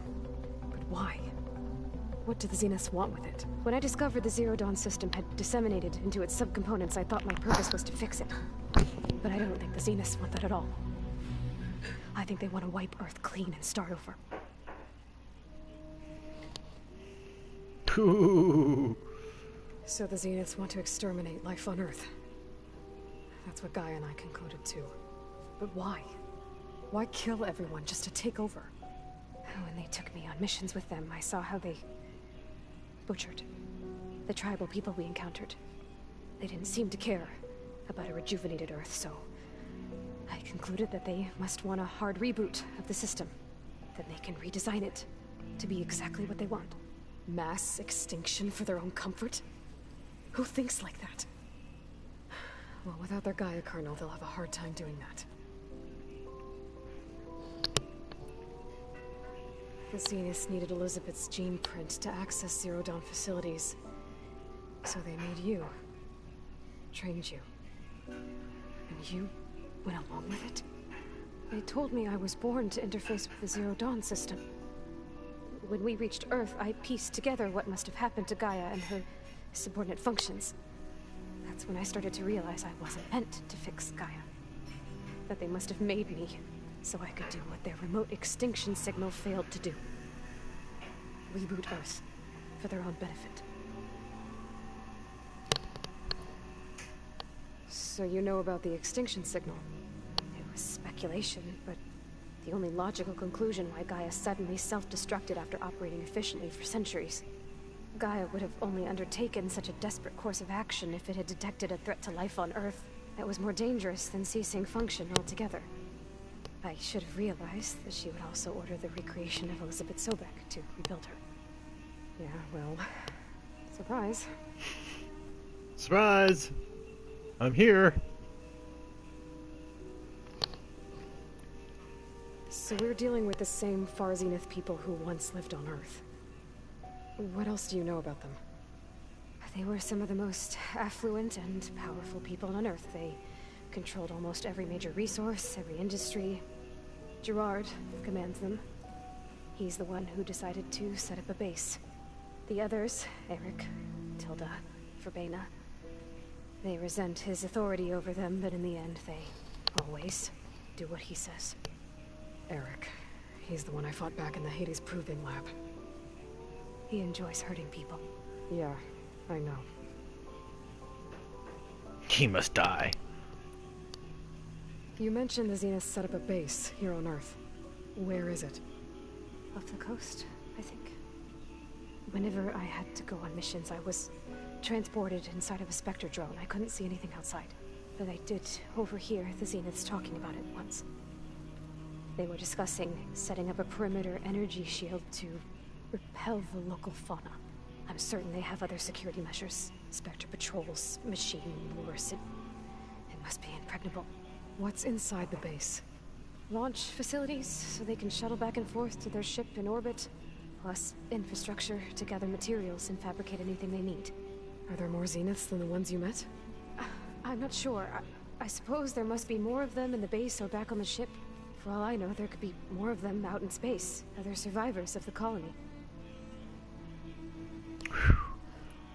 But why? What do the Zeniths want with it? When I discovered the Zero Dawn system had disseminated into its subcomponents, I thought my purpose was to fix it. But I don't think the Zeniths want that at all. I think they want to wipe Earth clean and start over. So the Zeniths want to exterminate life on Earth. That's what Gaia and I concluded too. But why? Why kill everyone just to take over? When they took me on missions with them, I saw how they butchered the tribal people we encountered. They didn't seem to care about a rejuvenated Earth, so I concluded that they must want a hard reboot of the system. Then they can redesign it to be exactly what they want. Mass extinction for their own comfort? Who thinks like that? Well, without their Gaia kernel, they'll have a hard time doing that. The Zeniths needed Elizabeth's gene print to access Zero Dawn facilities. So they made you. Trained you. And you went along with it? They told me I was born to interface with the Zero Dawn system. When we reached Earth, I pieced together what must have happened to Gaia and her subordinate functions. That's when I started to realize I wasn't meant to fix Gaia. That they must have made me so I could do what their remote extinction signal failed to do. Reboot Earth for their own benefit. So you know about the extinction signal? It was speculation, but the only logical conclusion why Gaia suddenly self-destructed after operating efficiently for centuries. Gaia would have only undertaken such a desperate course of action if it had detected a threat to life on Earth that was more dangerous than ceasing function altogether. I should have realized that she would also order the recreation of Elizabeth Sobek to rebuild her. Yeah, well, surprise. Surprise! I'm here. So we're dealing with the same Far Zenith people who once lived on Earth. What else do you know about them? They were some of the most affluent and powerful people on Earth. They controlled almost every major resource, every industry. Gerard commands them. He's the one who decided to set up a base. The others, Eric, Tilda, Verbena, they resent his authority over them, but in the end, they always do what he says. Eric. He's the one I fought back in the Hades Proving Lab. He enjoys hurting people. Yeah, I know. He must die. You mentioned the Zenith set up a base here on Earth. Where is it? Off the coast, I think. Whenever I had to go on missions, I was transported inside of a Spectre drone. I couldn't see anything outside. But I did overhear the Zeniths talking about it once. They were discussing setting up a perimeter energy shield to repel the local fauna. I'm certain they have other security measures. Spectre patrols, machine wars. It must be impregnable. What's inside the base? Launch facilities, so they can shuttle back and forth to their ship in orbit. Plus, infrastructure to gather materials and fabricate anything they need. Are there more Zeniths than the ones you met? I'm not sure. I suppose there must be more of them in the base or back on the ship. For all I know, there could be more of them out in space. Other survivors of the colony.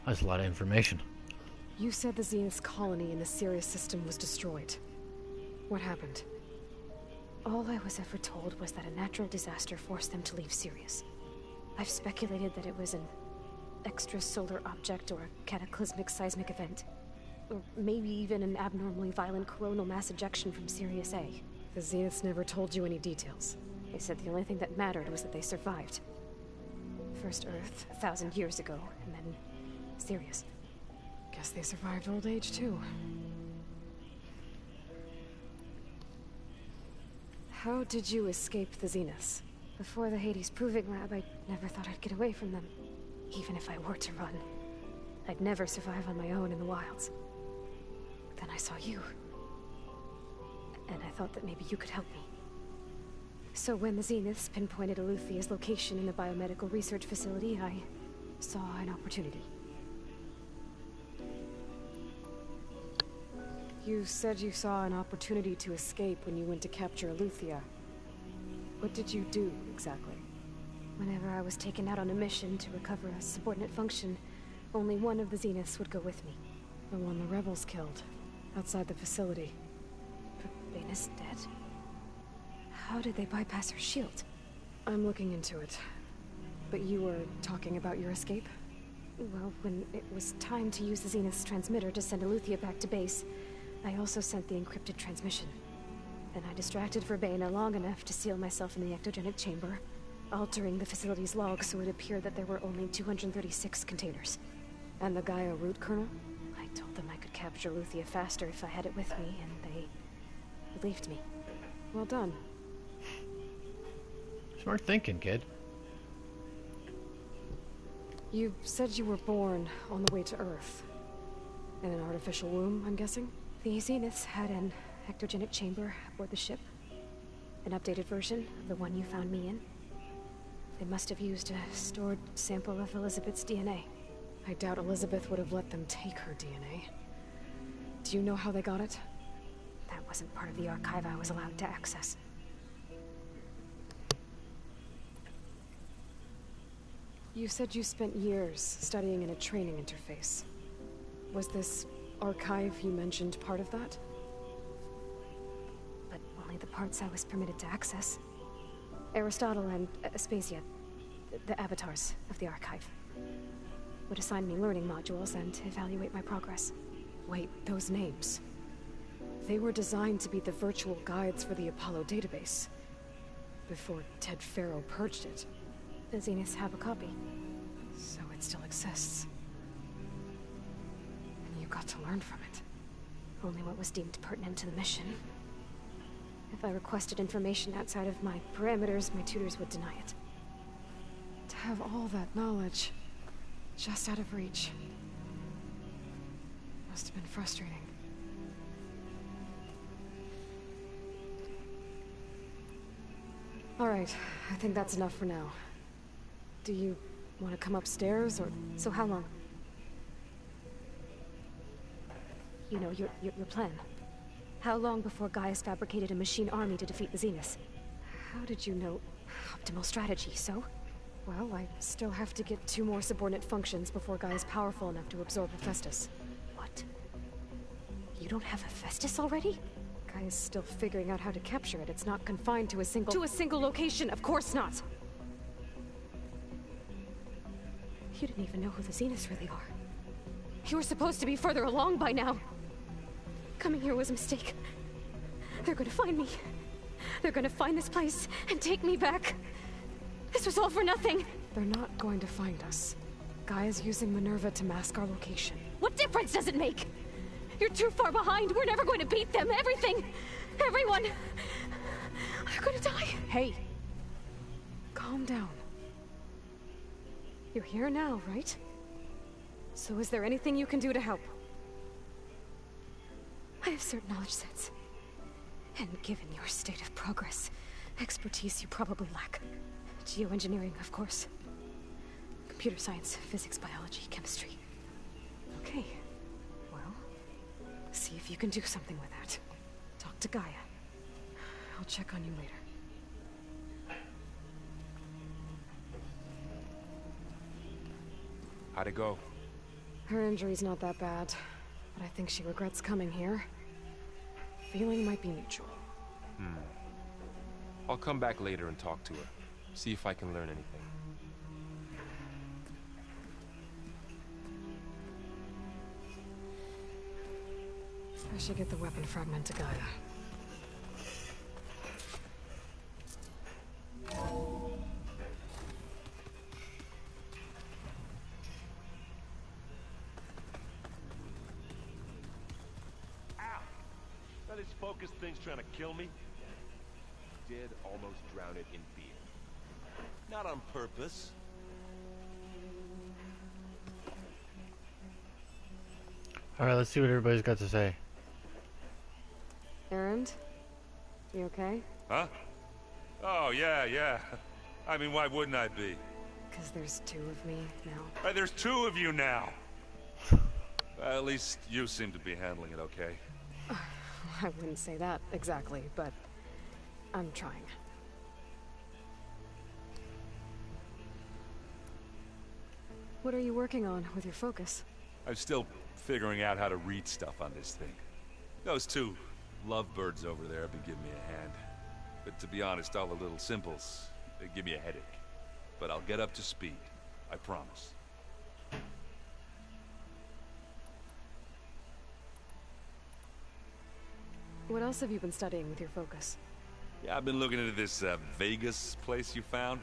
That's a lot of information. You said the Zenith's colony in the Sirius system was destroyed. What happened? All I was ever told was that a natural disaster forced them to leave Sirius. I've speculated that it was an extrasolar object or a cataclysmic seismic event. Or maybe even an abnormally violent coronal mass ejection from Sirius A. The Zeniths never told you any details. They said the only thing that mattered was that they survived. First Earth, 1,000 years ago, and then Sirius. Guess they survived old age, too. How did you escape the Zeniths? Before the Hades Proving Lab, I never thought I'd get away from them. Even if I were to run. I'd never survive on my own in the wilds. Then I saw you. And I thought that maybe you could help me. So when the Zeniths pinpointed Eluthia's location in the biomedical research facility, I saw an opportunity. You said you saw an opportunity to escape when you went to capture Eluthia. What did you do, exactly? Whenever I was taken out on a mission to recover a subordinate function, only one of the Zeniths would go with me. The one the rebels killed, outside the facility. Verbana's dead? How did they bypass her shield? I'm looking into it. But you were talking about your escape? Well, when it was time to use the Zenith's transmitter to send Eluthia back to base, I also sent the encrypted transmission. Then I distracted Verbena long enough to seal myself in the ectogenic chamber, altering the facility's log so it appeared that there were only 236 containers. And the Gaia root kernel? I told them I could capture Eluthia faster if I had it with me, and they believed me. Well done. Smart thinking, kid. You said you were born on the way to Earth. In an artificial womb, I'm guessing? The Zeniths had an ectogenic chamber aboard the ship. An updated version of the one you found me in. They must have used a stored sample of Elizabeth's DNA. I doubt Elizabeth would have let them take her DNA. Do you know how they got it? That wasn't part of the archive I was allowed to access. You said you spent years studying in a training interface. Was this archive you mentioned part of that? But only the parts I was permitted to access. Aristotle and Aspasia, the avatars of the archive, would assign me learning modules and evaluate my progress. Wait, those names. They were designed to be the virtual guides for the Apollo database. Before Ted Faro purged it. The Zeniths have a copy. So it still exists. And you got to learn from it. Only what was deemed pertinent to the mission. If I requested information outside of my parameters, my tutors would deny it. To have all that knowledge, just out of reach, must have been frustrating. Alright, I think that's enough for now. Do you want to come upstairs, or... So how long? You know, your plan. How long before Gaius fabricated a machine army to defeat the Zeniths? How did you know? Optimal strategy, so? Well, I still have to get 2 more subordinate functions before Gaia's powerful enough to absorb Hephaestus. What? You don't have Hephaestus already? Gaia's still figuring out how to capture it. It's not confined to a single... To a single location, of course not! You didn't even know who the Zeniths really are. You were supposed to be further along by now. Coming here was a mistake. They're gonna find me. They're gonna find this place and take me back. This was all for nothing. They're not going to find us. Gaia's using Minerva to mask our location. What difference does it make? You're too far behind. We're never going to beat them. Everything. Everyone. They're gonna die. Hey. Calm down. You're here now, right? So is there anything you can do to help? I have certain knowledge sets. And given your state of progress, expertise you probably lack. Geoengineering, of course. Computer science, physics, biology, chemistry. Okay. Well, see if you can do something with that. Talk to Gaia. I'll check on you later. How'd it go? Her injury's not that bad, but I think she regrets coming here. Feeling might be mutual. I'll come back later and talk to her. See if I can learn anything. I should get the weapon fragment to Gaia. This focus thing's trying to kill me? Did almost drown it in beer. Not on purpose. Alright, let's see what everybody's got to say. Erend? You okay? Huh? Oh, yeah. I mean, why wouldn't I be? Because there's 2 of me now. There's 2 of you now! At least you seem to be handling it okay. I wouldn't say that exactly, but I'm trying. What are you working on with your focus? I'm still figuring out how to read stuff on this thing. Those 2 lovebirds over there have been giving me a hand. But to be honest, all the little symbols, they give me a headache. But I'll get up to speed. I promise. What else have you been studying with your focus? Yeah, I've been looking into this Vegas place you found.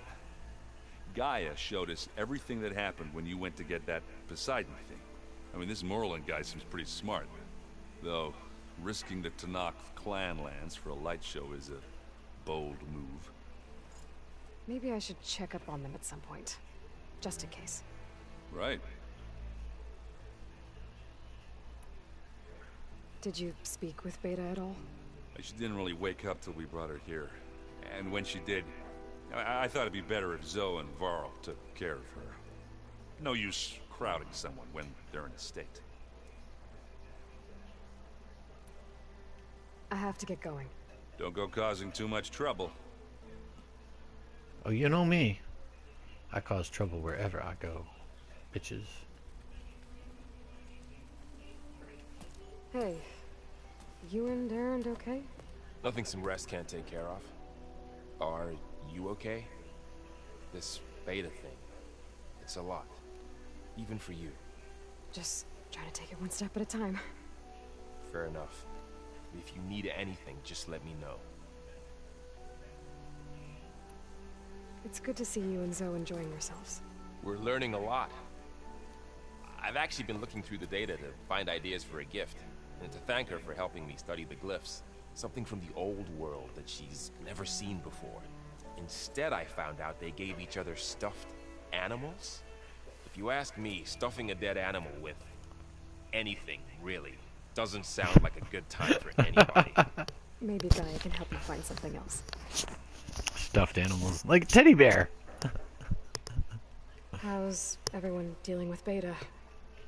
Gaia showed us everything that happened when you went to get that Poseidon thing. I mean, this Merlin guy seems pretty smart. Though, risking the Tanakh clan lands for a light show is a bold move. Maybe I should check up on them at some point. Just in case. Right. Did you speak with Beta at all? She didn't really wake up till we brought her here. And when she did, I thought it'd be better if Zoe and Varl took care of her. No use crowding someone when they're in a state. I have to get going. Don't go causing too much trouble. Oh, you know me. I cause trouble wherever I go. Bitches. Hey, you and Erend okay? Nothing some rest can't take care of. Are you okay? This Beta thing, it's a lot. Even for you. Just trying to take it one step at a time. Fair enough. If you need anything, just let me know. It's good to see you and Zoe enjoying yourselves. We're learning a lot. I've actually been looking through the data to find ideas for a gift, and to thank her for helping me study the glyphs. Something from the old world that she's never seen before. Instead, I found out they gave each other stuffed animals. If you ask me, stuffing a dead animal with anything, really, doesn't sound like a good time for anybody. Maybe Gaia can help you find something else. Stuffed animals. Like a teddy bear. How's everyone dealing with Beta?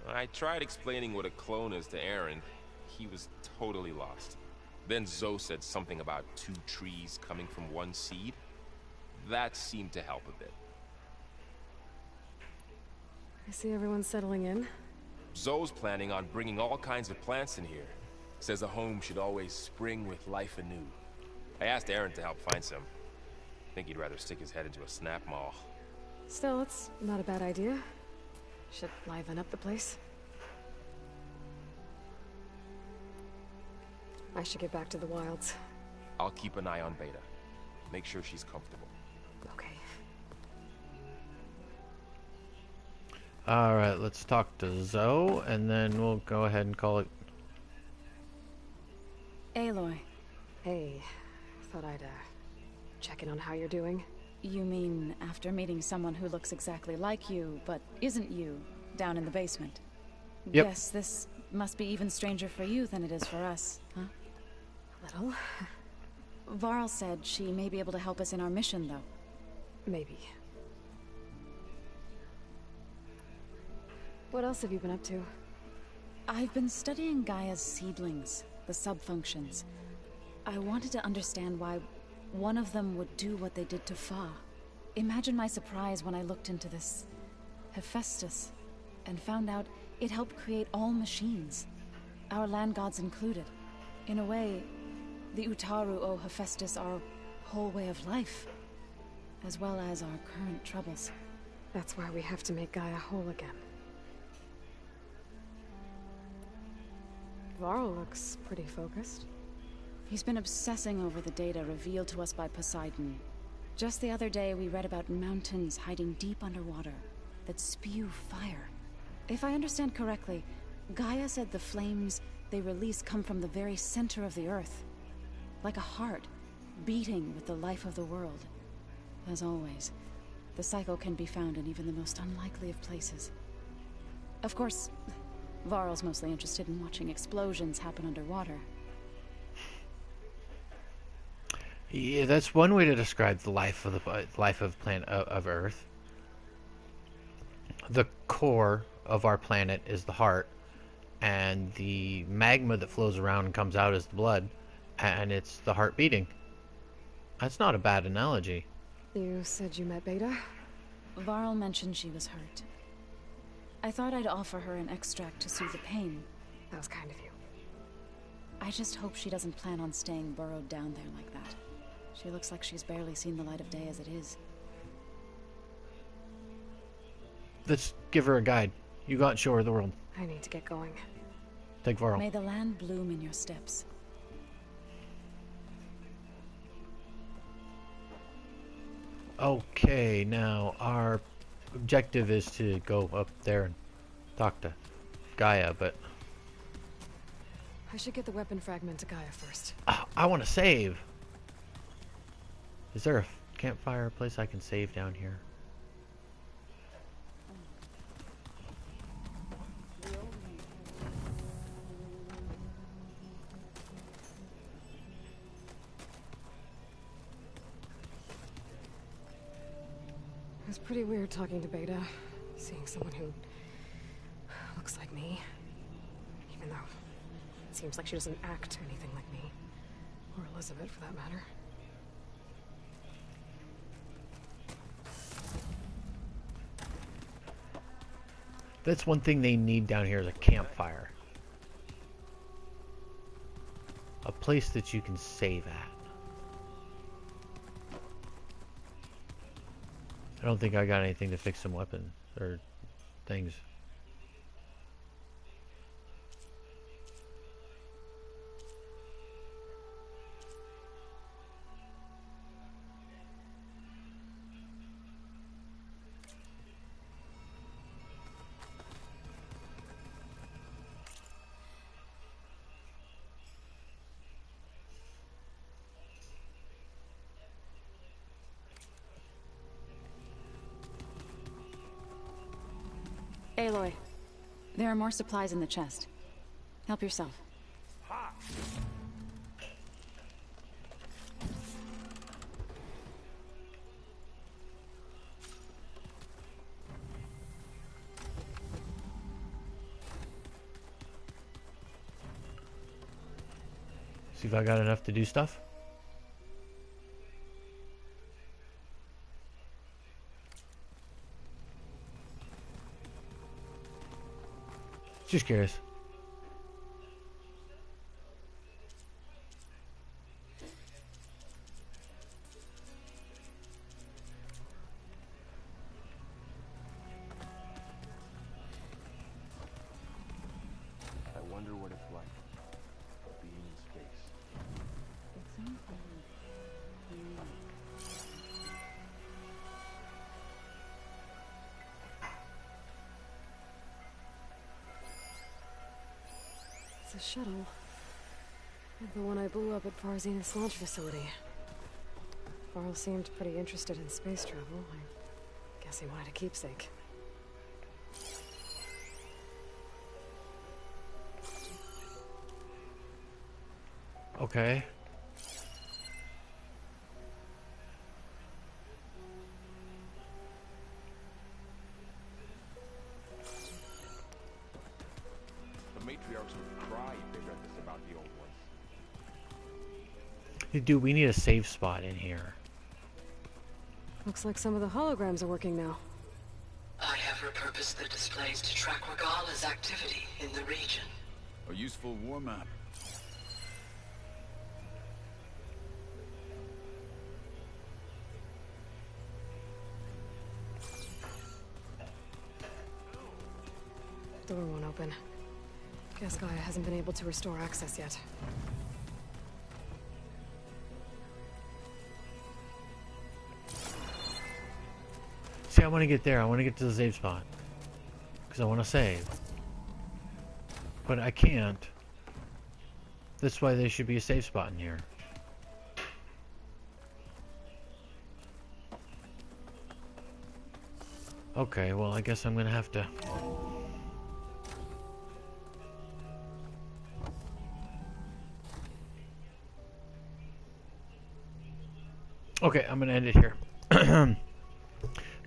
I tried explaining what a clone is to Aaron. He was totally lost. Then Zoe said something about 2 trees coming from 1 seed. That seemed to help a bit. I see everyone's settling in. Zoe's planning on bringing all kinds of plants in here. Says a home should always spring with life anew. I asked Aaron to help find some. Think he'd rather stick his head into a snap mall. Still, it's not a bad idea. Should liven up the place. I should get back to the wilds. I'll keep an eye on Beta. Make sure she's comfortable. Okay. Alright, let's talk to Zoe, and then we'll go ahead and call it. Aloy. Hey, thought I'd check in on how you're doing. You mean after meeting someone who looks exactly like you, but isn't you, down in the basement? Yep. Guess this must be even stranger for you than it is for us, huh? Little. Varl said she may be able to help us in our mission, though. Maybe. What else have you been up to? I've been studying Gaia's seedlings, the subfunctions. I wanted to understand why one of them would do what they did to Fa. Imagine my surprise when I looked into this Hephaestus and found out it helped create all machines, our land gods included. In a way, the Utaru owe Hephaestus our whole way of life, as well as our current troubles. That's why we have to make Gaia whole again. Varl looks pretty focused. He's been obsessing over the data revealed to us by Poseidon. Just the other day, we read about mountains hiding deep underwater that spew fire. If I understand correctly, Gaia said the flames they release come from the very center of the earth. Like a heart, beating with the life of the world. As always, the cycle can be found in even the most unlikely of places. Of course, Varl's mostly interested in watching explosions happen underwater. Yeah, that's one way to describe the life of planet of Earth. The core of our planet is the heart, and the magma that flows around and comes out is the blood, and it's the heart beating. That's not a bad analogy. You said you met Beta? Varl mentioned she was hurt. I thought I'd offer her an extract to soothe the pain. That was kind of you. I just hope she doesn't plan on staying burrowed down there like that. She looks like she's barely seen the light of day as it is. Let's give her a guide. You go out and show her the world. I need to get going. Take Varl. May the land bloom in your steps. Okay, now our objective is to go up there and talk to Gaia, but I should get the weapon fragment to Gaia first. I want to save. Is there a campfire place I can save down here? It was pretty weird talking to Beta, seeing someone who looks like me, even though it seems like she doesn't act anything like me, or Elizabeth for that matter. That's one thing they need down here is a campfire. A place that you can save at. I don't think I got anything to fix some weapons or things. Aloy, there are more supplies in the chest. Help yourself. See if I got enough to do stuff. Just curious. I wonder what it's like being in space. It's a shuttle. Like the one I blew up at Horrizon's launch facility. Varl seemed pretty interested in space travel. I guess he wanted a keepsake. Okay. The matriarchs would cry if they read this about the old ones. Hey, dude, we need a safe spot in here. Looks like some of the holograms are working now. I have repurposed the displays to track Regala's activity in the region. A useful war map. Door won't open. Guess Gaia hasn't been able to restore access yet. See, I want to get there. I want to get to the save spot. Because I want to save. But I can't. That's why there should be a safe spot in here. Okay, well, I guess I'm going to have to... Okay, I'm going to end it here.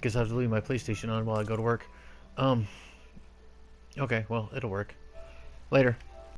Guess I have to leave my PlayStation on while I go to work. Okay, well, it'll work. Later.